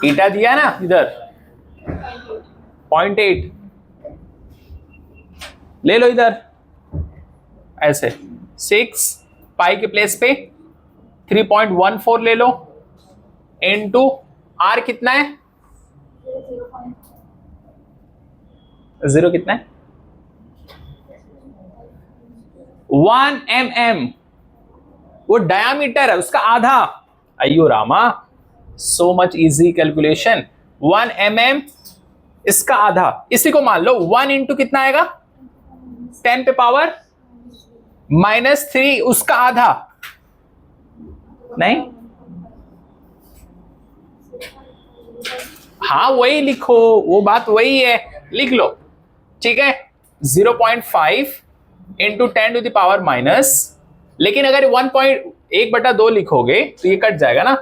ईटा दिया ना इधर 0.8 ले लो इधर ऐसे 6 पाई के प्लेस पे 3.14 ले लो इनटू आर कितना है, 0 कितना है, 1 mm, वो डायामीटर है उसका आधा। अयो Rama, so much easy calculation. 1 mm इसका आधा, इसी को मान लो 1 इंटू कितना आएगा, 10 पे पावर -3 उसका आधा। नहीं, हाँ वही लिखो, वो बात वही है, लिख लो। ठीक है, 0.5 into 10 to the power minus, लेकिन अगर 1.1/2 लिखोगे तो ये कट जाएगा ना।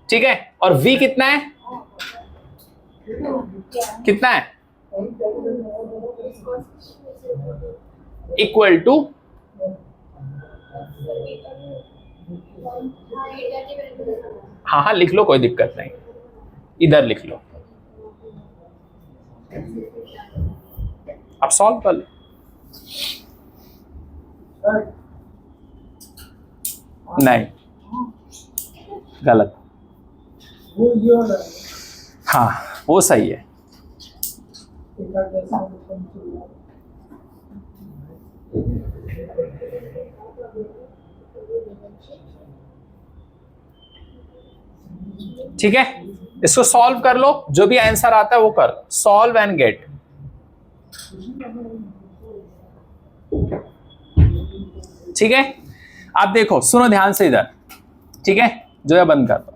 ठीक है, और v कितना है, कितना है, इक्वल टू, हाँ हाँ लिख लो, कोई दिक्कत नहीं, इधर लिख लो। अब सॉल्व कर लो। नहीं, गलत, हाँ वो सही है। ठीक है, इसको सॉल्व कर लो, जो भी आंसर आता है वो कर, सॉल्व एंड गेट। ठीक है, आप देखो, सुनो ध्यान से इधर। ठीक है, जो है बंद कर दो।